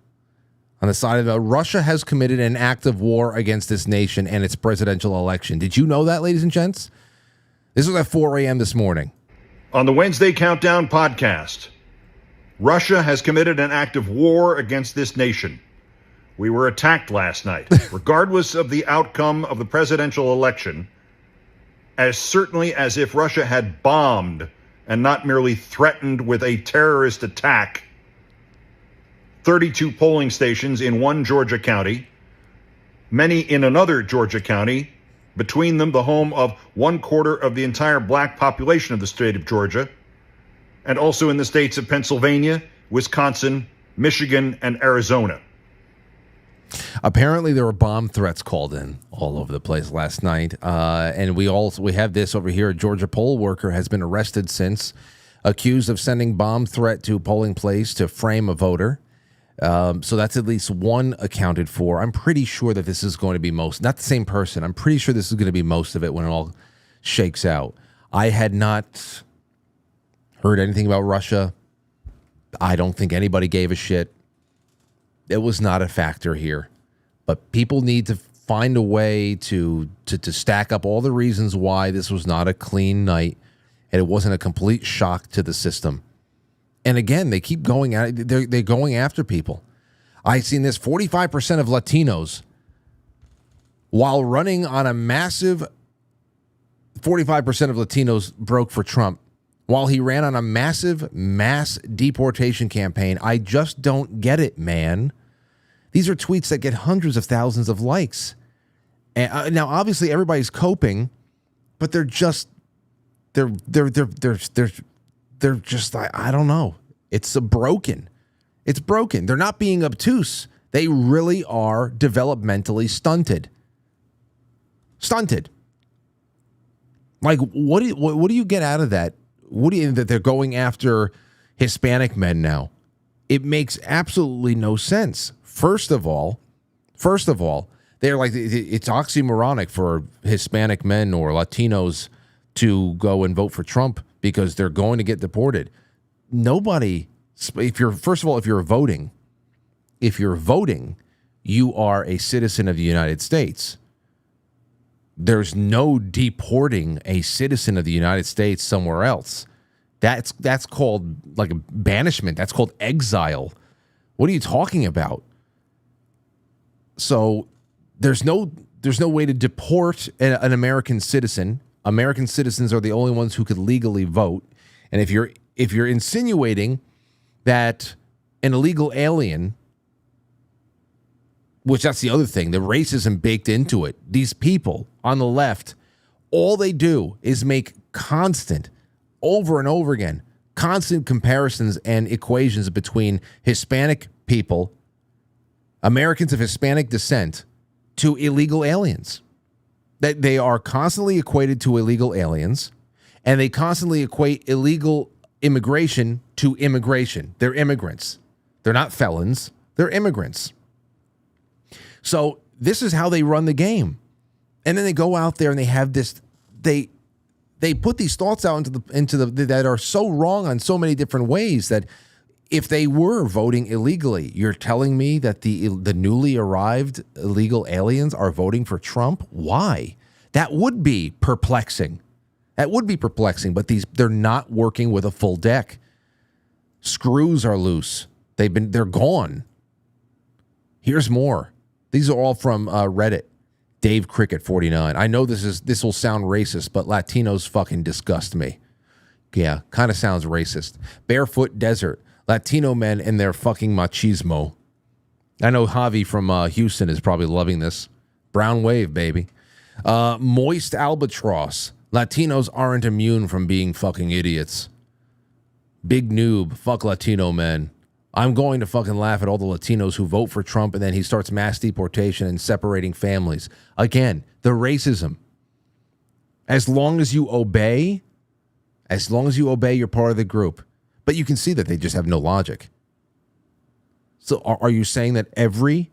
on the side of Russia has committed an act of war against this nation and its presidential election. Did you know that, ladies and gents? This was at 4 a.m. this morning. On the Wednesday Countdown podcast. Russia has committed an act of war against this nation. We were attacked last night, regardless of the outcome of the presidential election, as certainly as if Russia had bombed and not merely threatened with a terrorist attack 32 polling stations in one Georgia county, many in another Georgia county, between them the home of 1/4 of the entire black population of the state of Georgia, and also in the states of Pennsylvania, Wisconsin, Michigan, and Arizona. Apparently, there were bomb threats called in all over the place last night, and we have this over here. A Georgia poll worker has been arrested since, accused of sending bomb threat to a polling place to frame a voter. So that's at least one accounted for. I'm pretty sure that this is going to be not the same person. I'm pretty sure this is going to be most of it when it all shakes out. I had not heard anything about Russia. I don't think anybody gave a shit. It was not a factor here. But people need to find a way to stack up all the reasons why this was not a clean night and it wasn't a complete shock to the system. And again, they keep going at it. They're going after people. I've seen this 45% of Latinos, while running on a massive 45% of Latinos broke for Trump, while he ran on a massive mass deportation campaign. I just don't get it, man. These are tweets that get hundreds of thousands of likes. And now, obviously, everybody's coping, but they're just I don't know. It's broken. It's broken. They're not being obtuse. They really are developmentally stunted. Stunted. Like, what do you get out of that? That they're going after Hispanic men now? It makes absolutely no sense. First of all, they're like, it's oxymoronic for Hispanic men or Latinos to go and vote for Trump because they're going to get deported. Nobody, if you're voting, you are a citizen of the United States. There's no deporting a citizen of the United States somewhere else. That's called like a banishment. That's called exile. What are you talking about? So there's no way to deport an American citizen. American citizens are the only ones who could legally vote. And if you're insinuating that an illegal alien, which that's the other thing, the racism baked into it. These people on the left, all they do is make constant, over and over again, constant comparisons and equations between Hispanic people, Americans of Hispanic descent, to illegal aliens. That they are constantly equated to illegal aliens, and they constantly equate illegal immigration to immigration. They're immigrants. They're not felons. They're immigrants. So this is how they run the game. And then they go out there and they have this, they put these thoughts out into the that are so wrong on so many different ways that if they were voting illegally, you're telling me that the newly arrived illegal aliens are voting for Trump? Why? That would be perplexing. But they're not working with a full deck. Screws are loose. They're gone. Here's more. These are all from Reddit. Dave Cricket 49. I know this will sound racist, but Latinos fucking disgust me. Yeah, kind of sounds racist. Barefoot Desert. Latino men and their fucking machismo. I know Javi from Houston is probably loving this. Brown wave, baby. Moist Albatross. Latinos aren't immune from being fucking idiots. Big noob. Fuck Latino men. I'm going to fucking laugh at all the Latinos who vote for Trump and then he starts mass deportation and separating families. Again, the racism. As long as you obey, you're part of the group. But you can see that they just have no logic. So are you saying that every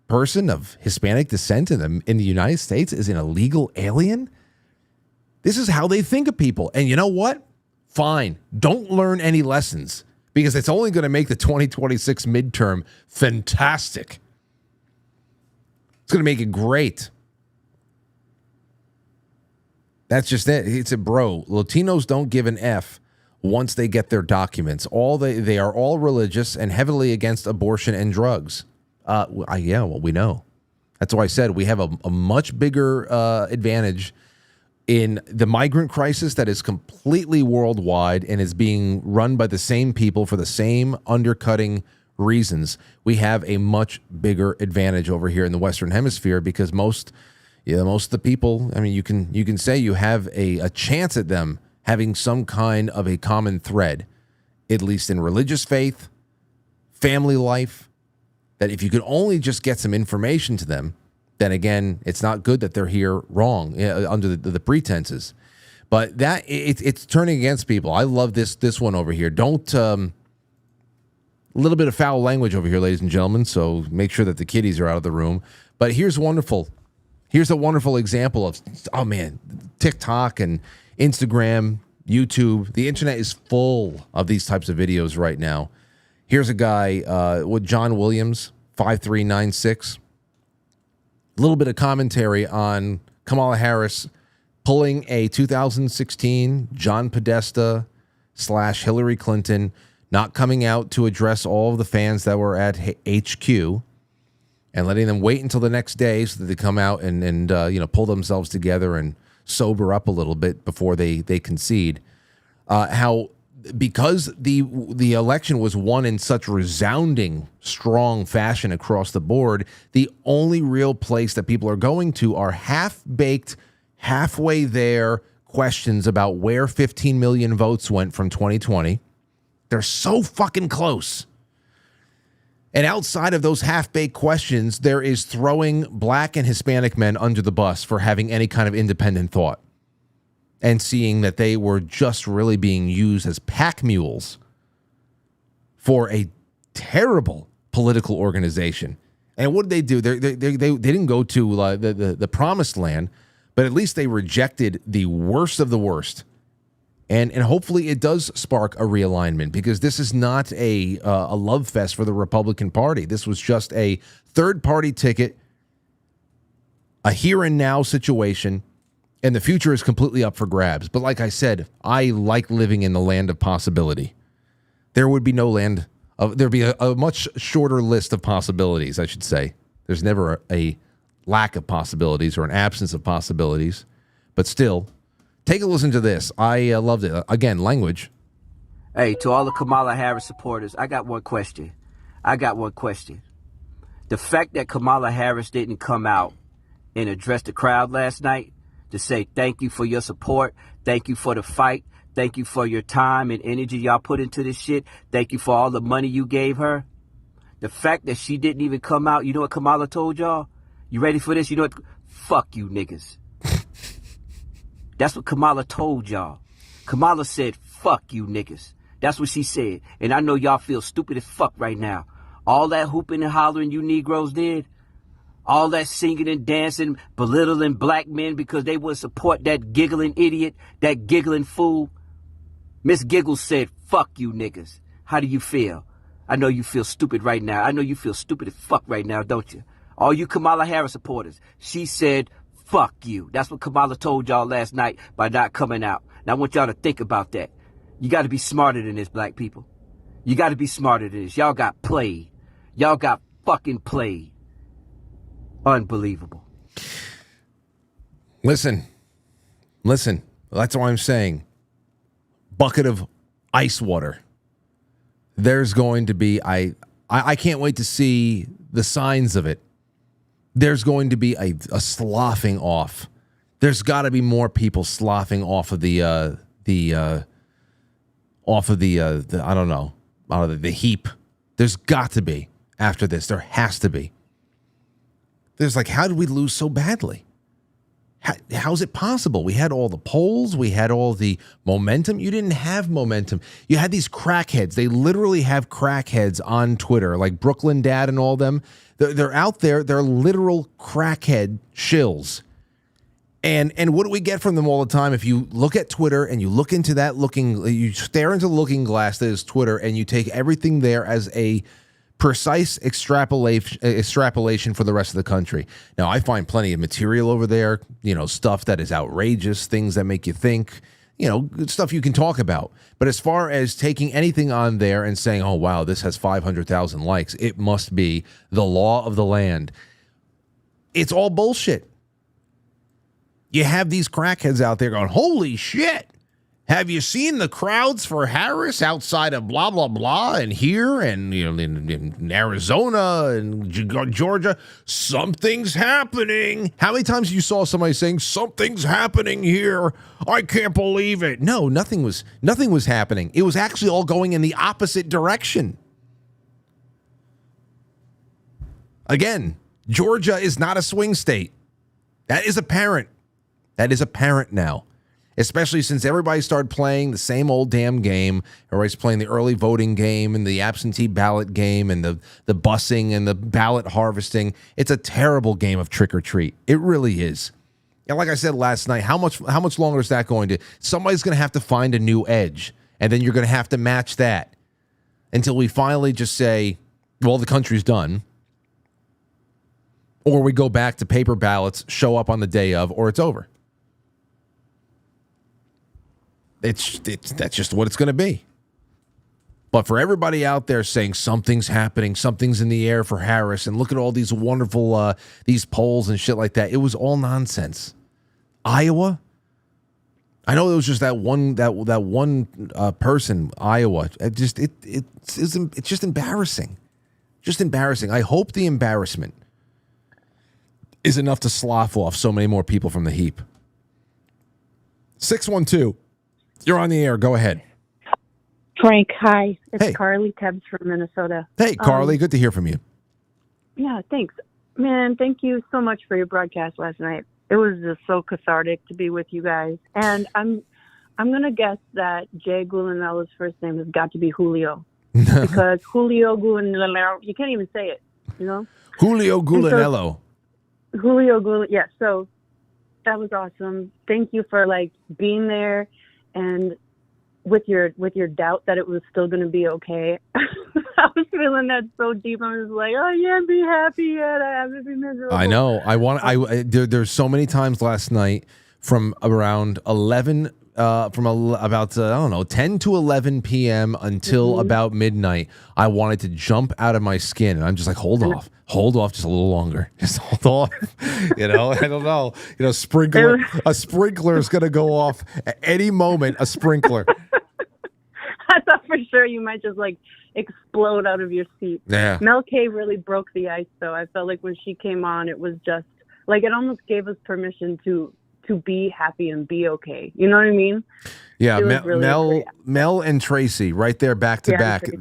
person of Hispanic descent in the United States is an illegal alien? This is how they think of people. And you know what? Fine. Don't learn any lessons because it's only going to make the 2026 midterm fantastic. It's going to make it great. That's just it. It's a bro. Latinos don't give an F once they get their documents. They are all religious and heavily against abortion and drugs. We know. That's why I said we have a much bigger advantage in the migrant crisis that is completely worldwide and is being run by the same people for the same undercutting reasons, we have a much bigger advantage over here in the Western Hemisphere because most of the people, I mean, you can say you have a chance at them having some kind of a common thread, at least in religious faith, family life, that if you could only just get some information to them, then again, it's not good that they're here wrong under the pretenses. But that it's turning against people. I love this one over here. Don't a little bit of foul language over here, ladies and gentlemen. So make sure that the kiddies are out of the room. But here's wonderful. Here's a wonderful example of TikTok and Instagram, YouTube. The internet is full of these types of videos right now. Here's a guy with John Williams, 5396. A little bit of commentary on Kamala Harris pulling a 2016 John Podesta / Hillary Clinton, not coming out to address all of the fans that were at HQ and letting them wait until the next day so that they come out and pull themselves together and sober up a little bit before they concede. How because the election was won in such resounding, strong fashion across the board, the only real place that people are going to are half-baked, halfway there questions about where 15 million votes went from 2020. They're so fucking close. And outside of those half-baked questions, there is throwing black and Hispanic men under the bus for having any kind of independent thought and seeing that they were just really being used as pack mules for a terrible political organization. And what did they do? They didn't go to the promised land, but at least they rejected the worst of the worst. And hopefully it does spark a realignment, because this is not a love fest for the Republican Party. This was just a third-party ticket, a here and now situation, and the future is completely up for grabs. But like I said, I like living in the land of possibility. There would be no land of, there'd be a much shorter list of possibilities, I should say. There's never a lack of possibilities or an absence of possibilities. But still, take a listen to this. I loved it. Again, language. Hey, to all the Kamala Harris supporters, I got one question. The fact that Kamala Harris didn't come out and address the crowd last night to say thank you for your support, thank you for the fight, thank you for your time and energy y'all put into this shit, thank you for all the money you gave her. The fact that she didn't even come out, you know what Kamala told y'all? You ready for this? You know what? Fuck you niggas. That's what Kamala told y'all. Kamala said, fuck you niggas. That's what she said. And I know y'all feel stupid as fuck right now. All that hooping and hollering you Negroes did, all that singing and dancing, belittling black men because they would support that giggling idiot, that giggling fool. Miss Giggles said, fuck you niggas. How do you feel? I know you feel stupid right now. I know you feel stupid as fuck right now, don't you? All you Kamala Harris supporters, she said, fuck you. That's what Kamala told y'all last night by not coming out. Now I want y'all to think about that. You got to be smarter than this, black people. You got to be smarter than this. Y'all got played. Y'all got fucking played. Unbelievable. Listen. That's what I'm saying. Bucket of ice water. There's going to be, I can't wait to see the signs of it. There's going to be a sloughing off. There's got to be more people sloughing off of the I don't know, out of the heap. There's got to be after this. There has to be. There's like, how did we lose so badly? How's it possible? We had all the polls. We had all the momentum. You didn't have momentum. You had these crackheads. They literally have crackheads on Twitter, like Brooklyn Dad and all them. They're out there. They're literal crackhead shills. And what do we get from them all the time? If you look at Twitter and you look into that you stare into the looking glass that is Twitter, and you take everything there as a precise extrapolation for the rest of the country. Now, I find plenty of material over there, stuff that is outrageous, things that make you think, stuff you can talk about. But as far as taking anything on there and saying, oh, wow, this has 500,000 likes, it must be the law of the land. It's all bullshit. You have these crackheads out there going, holy shit. Have you seen the crowds for Harris outside of blah, blah, blah, and here and in Arizona and Georgia? Something's happening. How many times you saw somebody saying, something's happening here? I can't believe it. No, nothing was happening. It was actually all going in the opposite direction. Again, Georgia is not a swing state. That is apparent. That is apparent now. Especially since everybody started playing the same old damn game. Everybody's playing the early voting game and the absentee ballot game and the busing and the ballot harvesting. It's a terrible game of trick or treat. It really is. And like I said last night, how much longer is that going to? Somebody's going to have to find a new edge, and then you're going to have to match that until we finally just say, well, the country's done. Or we go back to paper ballots, show up on the day of, or it's over. That's just what it's going to be. But for everybody out there saying something's happening, something's in the air for Harris, and look at all these wonderful these polls and shit like that, it was all nonsense. Iowa, I know it was just that one person, Iowa. It's just embarrassing, just embarrassing. I hope the embarrassment is enough to slough off so many more people from the heap. 612. You're on the air. Go ahead. Frank, hi. It's Hey. Carly Tebbs from Minnesota. Hey, Carly. Good to hear from you. Yeah, thanks. Man, thank you so much for your broadcast last night. It was just so cathartic to be with you guys. And I'm going to guess that Jay Gulinella's first name has got to be Julio. Because Julio Gulinello, you can't even say it, you know? Julio Gulinello. Julio Gulinello, yeah. So that was awesome. Thank you for being there. And with your doubt that it was still going to be okay, I was feeling that so deep. I was like, I can't be happy yet. I have to be miserable. I know. There's so many times last night from around 11, about 10 to 11 p.m. until about midnight. I wanted to jump out of my skin, and I'm just like, hold off just a little longer, just hold off. I don't know. A sprinkler is gonna go off at any moment. A sprinkler. I thought for sure you might just explode out of your seat. Yeah. Mel K really broke the ice, though. I felt like when she came on, it was just it almost gave us permission to be happy and be okay. You know what I mean? Yeah, It was really Mel and Tracy right there back to back. Tracy.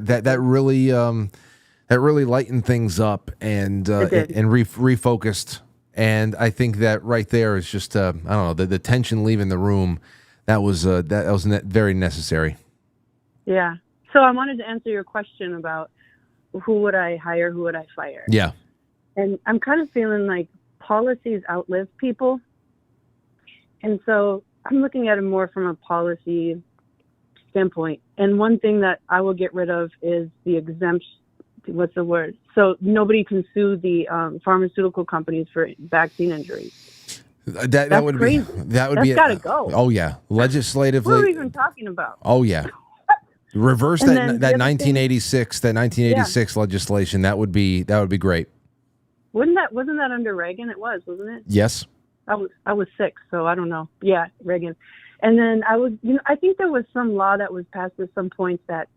That really lightened things up and refocused. And I think that right there is just I don't know, the tension leaving the room. That was very necessary. Yeah. So I wanted to answer your question about who would I hire, who would I fire? Yeah. And I'm kind of feeling like policies outlive people. And so I'm looking at it more from a policy standpoint. And one thing that I will get rid of is the exemption. What's the word? So nobody can sue the pharmaceutical companies for vaccine injuries. That would crazy. That's gotta go. Oh yeah, legislatively. What are we even talking about? Oh yeah, reverse And that then the other 1986 legislation. That would be great. Wasn't that under Reagan? It was, wasn't it? Yes. I was 6, so I don't know. Yeah, Reagan. And then I think there was some law that was passed at some point that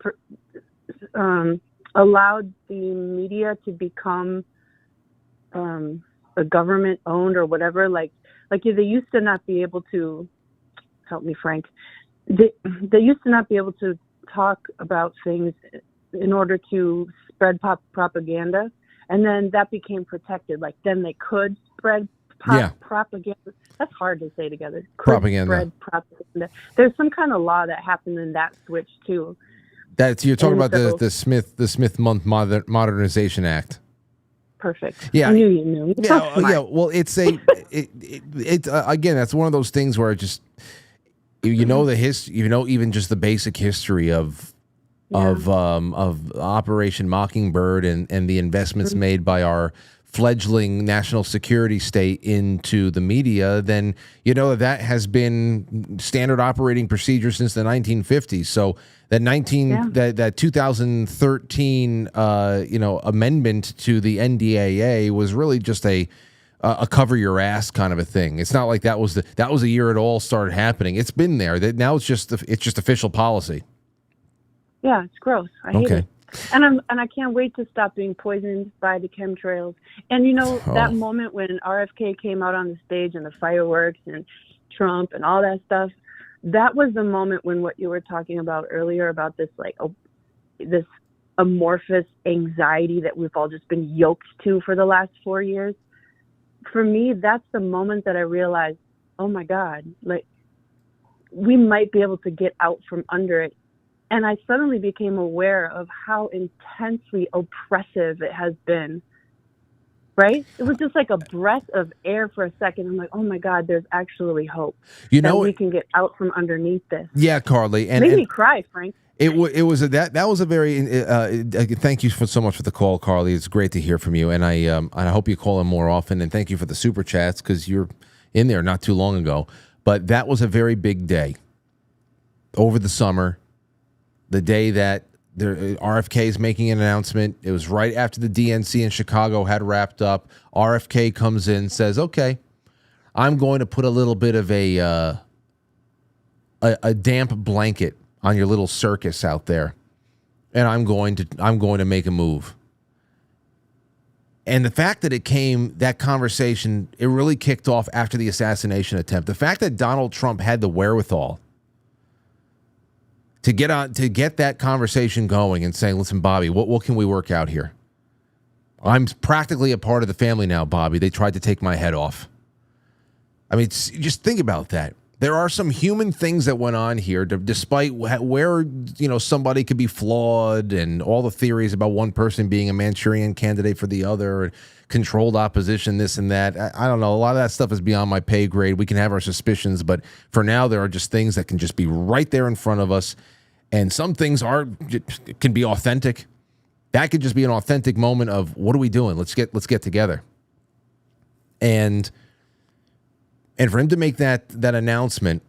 allowed the media to become a government owned or whatever. Like they used to not be able to, help me, Frank. They used to not be able to talk about things in order to spread propaganda. And then that became protected. Then they could spread propaganda. That's hard to say together. Propaganda. Spread propaganda. There's some kind of law that happened in that switch too. You're talking about the Smith Month Modernization Act. Perfect. Yeah. I knew you knew. Yeah. Well, it's again, that's one of those things where even just the basic history of Operation Mockingbird and the investments made by our fledgling national security state into the media, then that has been standard operating procedure since the 1950s. So that 2013 amendment to the NDAA was really just a a cover your ass kind of a thing. It's not like that was a year it all started happening. It's been there. That now it's just official policy. Yeah, it's gross. I hate it. And I can't wait to stop being poisoned by the chemtrails. And that moment when RFK came out on the stage and the fireworks and Trump and all that stuff, that was the moment when what you were talking about earlier about this this amorphous anxiety that we've all just been yoked to for the last 4 years. For me, that's the moment that I realized, oh my God, we might be able to get out from under it. And I suddenly became aware of how intensely oppressive it has been. Right? It was just like a breath of air for a second. I'm like, oh my God, there's actually hope. We can get out from underneath this. Yeah, Carly. Made me cry, Frank. That was a very thank you so much for the call, Carly. It's great to hear from you, and I hope you call in more often. And thank you for the super chats because you're in there not too long ago. But that was a very big day over the summer, the day that RFK is making an announcement. It was right after the DNC in Chicago had wrapped up. RFK comes in, says, "Okay, I'm going to put a little bit of a damp blanket on your little circus out there, and I'm going to make a move." And the fact that that conversation, it really kicked off after the assassination attempt. The fact that Donald Trump had the wherewithal to get that conversation going and saying, "Listen, Bobby, what can we work out here? I'm practically a part of the family now, Bobby. They tried to take my head off." I mean, just think about that. There are some human things that went on here, despite where somebody could be flawed and all the theories about one person being a Manchurian candidate for the other, controlled opposition, this and that. I don't know. A lot of that stuff is beyond my pay grade. We can have our suspicions, but for now, there are just things that can just be right there in front of us, and some things can be authentic. That could just be an authentic moment of, what are we doing? Let's get together. And for him to make that announcement,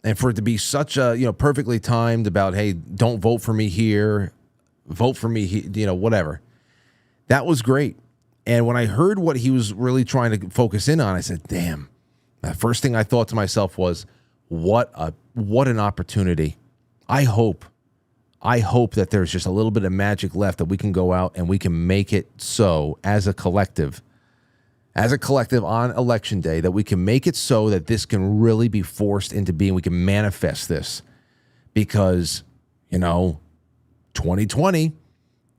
and for it to be such a perfectly timed about, hey, don't vote for me here, vote for me, whatever. That was great. And when I heard what he was really trying to focus in on, I said, damn. The first thing I thought to myself was, what an opportunity. I hope that there's just a little bit of magic left that we can go out and we can make it so as a collective on election day, that we can make it so that this can really be forced into being. We can manifest this, because 2020,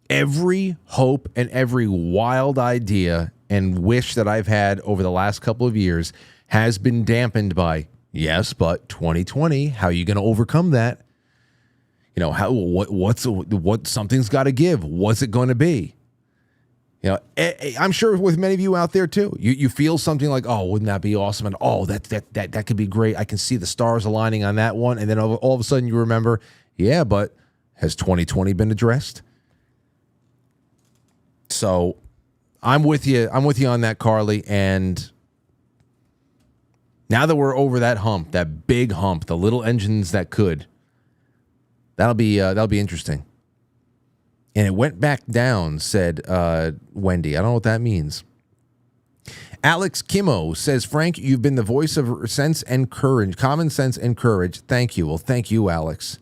every hope and every wild idea and wish that I've had over the last couple of years has been dampened by, yes, but 2020, how are you going to overcome that? What something's got to give. What's it going to be? I'm sure with many of you out there too, you feel something like, oh, wouldn't that be awesome? And oh, that could be great. I can see the stars aligning on that one. And then all of a sudden you remember, yeah, but has 2020 been addressed? So I'm with you. I'm with you on that, Carly. And now that we're over that hump, that big hump, the little engines that could, that'll be interesting. And it went back down, said Wendy. I don't know what that means. Alex Kimmo says, Frank, you've been the voice of sense and courage, common sense and courage. Thank you. Well, thank you, Alex.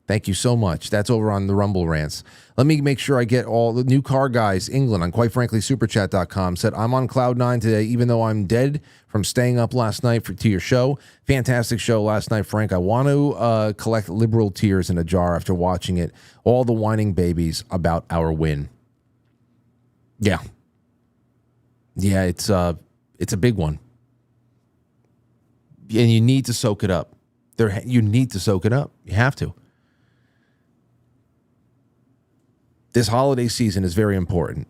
Thank you so much. That's over on the Rumble Rants. Let me make sure I get all the new car guys. England on quitefranklysuperchat.com said, I'm on cloud nine today, even though I'm dead from staying up last night to your show. Fantastic show last night, Frank. I want to collect liberal tears in a jar after watching it. All the whining babies about our win. Yeah. Yeah, it's a big one. And you need to soak it up. You need to soak it up. You have to. This holiday season is very important.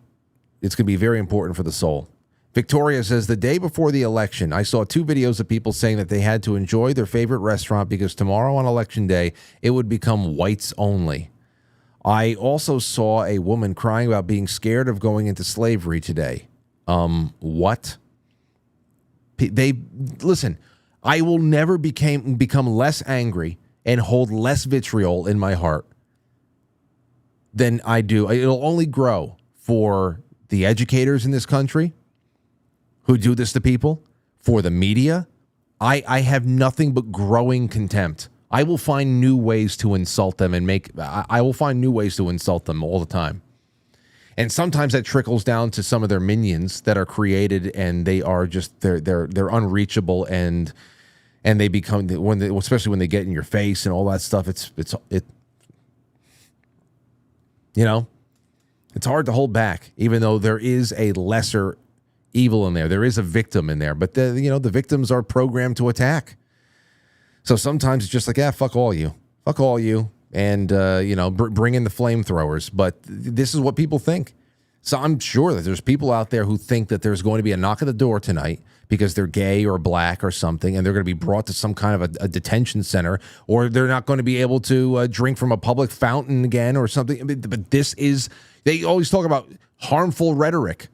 It's going to be very important for the soul. Victoria says, the day before the election, I saw 2 videos of people saying that they had to enjoy their favorite restaurant because tomorrow on election day, it would become whites only. I also saw a woman crying about being scared of going into slavery today. What? Listen, I will never become less angry and hold less vitriol in my heart than I do. It'll only grow for the educators in this country, who do this to people, for the media, I have nothing but growing contempt. I will find new ways to insult them I will find new ways to insult them all the time. And sometimes that trickles down to some of their minions that are created, and they are just they're unreachable, and they become especially when they get in your face and all that stuff. It's hard to hold back, even though there is a lesser evil in there. There is a victim in there, but the victims are programmed to attack. So sometimes it's just like, fuck all you, and bring in the flamethrowers. But this is what people think. So I'm sure that there's people out there who think that there's going to be a knock at the door tonight because they're gay or black or something, and they're going to be brought to some kind of a detention center, or they're not going to be able to drink from a public fountain again or something. But they always talk about harmful rhetoric.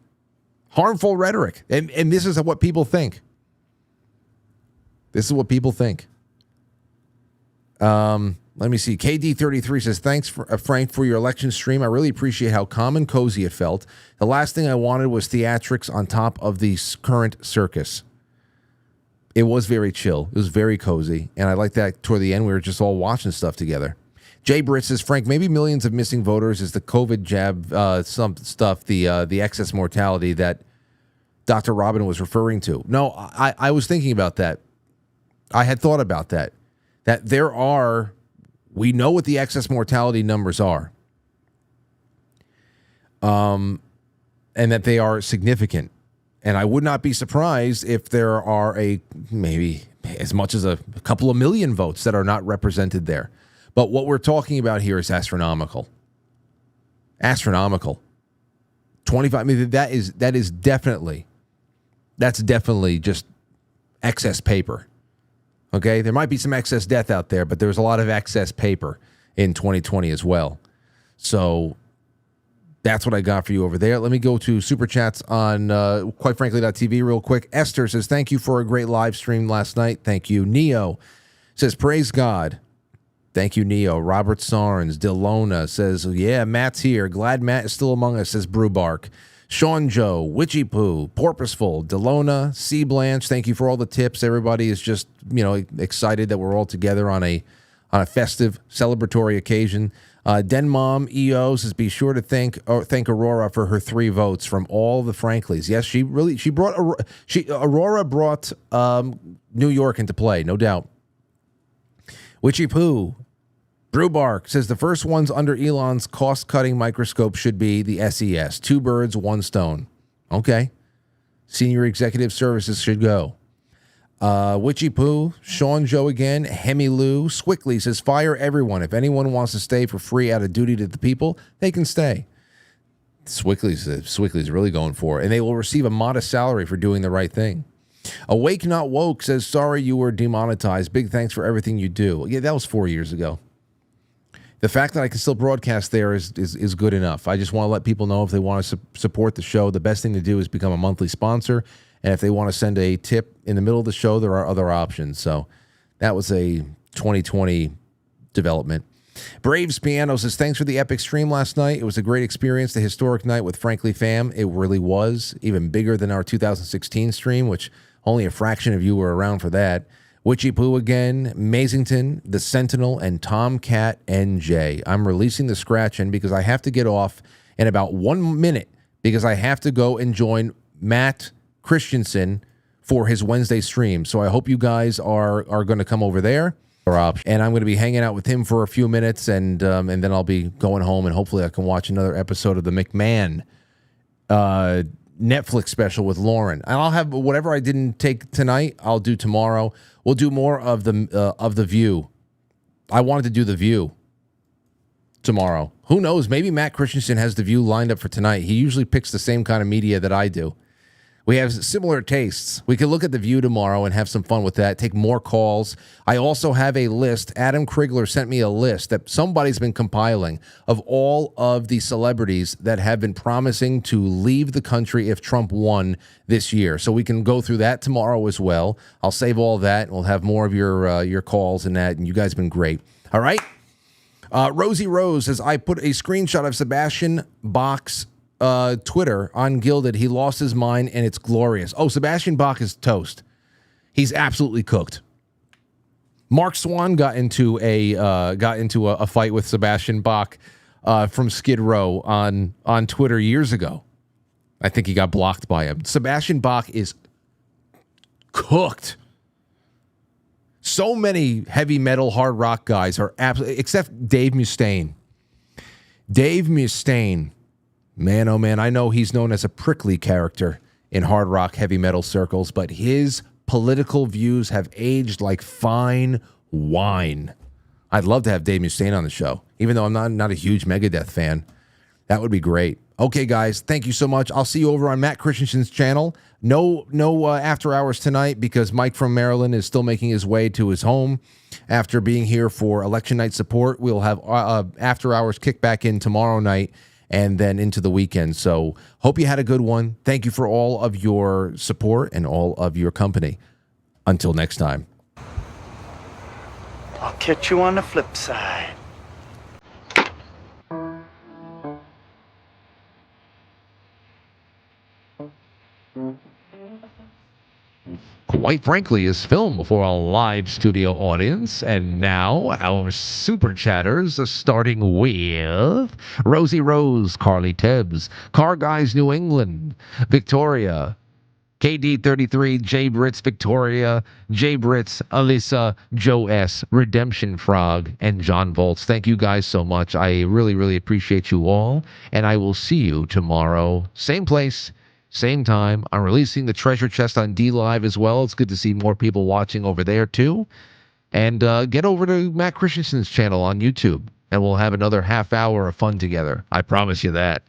And this is what people think. Let me see. KD33 says, thanks, Frank, for your election stream. I really appreciate how calm and cozy it felt. The last thing I wanted was theatrics on top of the current circus. It was very chill. It was very cozy. And I like that toward the end, we were just all watching stuff together. Jay Britt says, Frank, maybe millions of missing voters is the COVID jab, some stuff, the excess mortality that Dr. Robin was referring to. No, I was thinking about that. I had thought about that. That we know what the excess mortality numbers are. And that they are significant. And I would not be surprised if there are maybe as much as a couple of million votes that are not represented there. But what we're talking about here is astronomical. 25, I mean, that's definitely just excess paper. Okay, there might be some excess death out there, but there's a lot of excess paper in 2020 as well. So that's what I got for you over there. Let me go to Super Chats on quitefrankly.tv real quick. Esther says, thank you for a great live stream last night. Thank you. Neo says, praise God. Thank you, Neo. Robert Sarnes. Delona says, yeah, Matt's here. Glad Matt is still among us, says Brewbark. Sean Joe, Witchy Poo, Porpoiseful, Delona, Sea Blanche, thank you for all the tips. Everybody is just, excited that we're all together on a festive, celebratory occasion. Den Mom EO says, be sure to thank Aurora for her 3 votes from all the Franklies. Yes, Aurora brought New York into play, no doubt. Witchy Poo, Brewbark says the first ones under Elon's cost-cutting microscope should be the SES. 2 birds, 1 stone. Okay. Senior Executive Services should go. Witchy Poo, Sean Joe again, Hemi Lou, Swickly says, fire everyone. If anyone wants to stay for free out of duty to the people, they can stay. Swickly's really going for it. And they will receive a modest salary for doing the right thing. Awake Not Woke says, sorry you were demonetized. Big thanks for everything you do. Yeah, that was 4 years ago. The fact that I can still broadcast there is good enough. I just want to let people know if they want to support the show, the best thing to do is become a monthly sponsor. And if they want to send a tip in the middle of the show, there are other options. So that was a 2020 development. Braves Piano says, thanks for the epic stream last night. It was a great experience, the historic night with Frankly Fam. It really was. Even bigger than our 2016 stream, which only a fraction of you were around for that. Witchy Poo again, Mazington, The Sentinel, and Tomcat NJ. I'm releasing the scratch in because I have to get off in about 1 minute because I have to go and join Matt Christensen for his Wednesday stream. So I hope you guys are going to come over there. And I'm going to be hanging out with him for a few minutes, and then I'll be going home, and hopefully I can watch another episode of the McMahon Netflix special with Lauren. And I'll have whatever I didn't take tonight, I'll do tomorrow. We'll do more of the View. I wanted to do The View tomorrow. Who knows? Maybe Matt Christensen has The View lined up for tonight. He usually picks the same kind of media that I do. We have similar tastes. We could look at The View tomorrow and have some fun with that, take more calls. I also have a list. Adam Krigler sent me a list that somebody's been compiling of all of the celebrities that have been promising to leave the country if Trump won this year. So we can go through that tomorrow as well. I'll save all that, and we'll have more of your calls and that, and you guys have been great. All right? Rosie Rose says, I put a screenshot of Sebastian Bach's Twitter, Ungilded, he lost his mind and it's glorious. Oh, Sebastian Bach is toast. He's absolutely cooked. Mark Swan got into a fight with Sebastian Bach from Skid Row on Twitter years ago. I think he got blocked by him. Sebastian Bach is cooked. So many heavy metal, hard rock guys are absolutely, except Dave Mustaine. Dave Mustaine, man, oh man, I know he's known as a prickly character in hard rock, heavy metal circles, but his political views have aged like fine wine. I'd love to have Dave Mustaine on the show, even though I'm not a huge Megadeth fan. That would be great. Okay, guys, thank you so much. I'll see you over on Matt Christensen's channel. No after hours tonight because Mike from Maryland is still making his way to his home after being here for election night support. We'll have after hours kick back in tomorrow night and then into the weekend. So hope you had a good one. Thank you for all of your support and all of your company. Until next time. I'll catch you on the flip side. Quite Frankly is filmed before a live studio audience, and now our super chatters are starting with Rosie Rose, Carly Tibbs, Car Guys New England, Victoria, KD33, J Brits Victoria, J Brits, Alyssa, Joe S, Redemption Frog, and John Volts. Thank you guys so much. I really, really appreciate you all, and I will see you tomorrow. Same place, same time. I'm releasing the treasure chest on D Live as well. It's good to see more people watching over there too. And get over to Matt Christensen's channel on YouTube, and we'll have another half hour of fun together. I promise you that.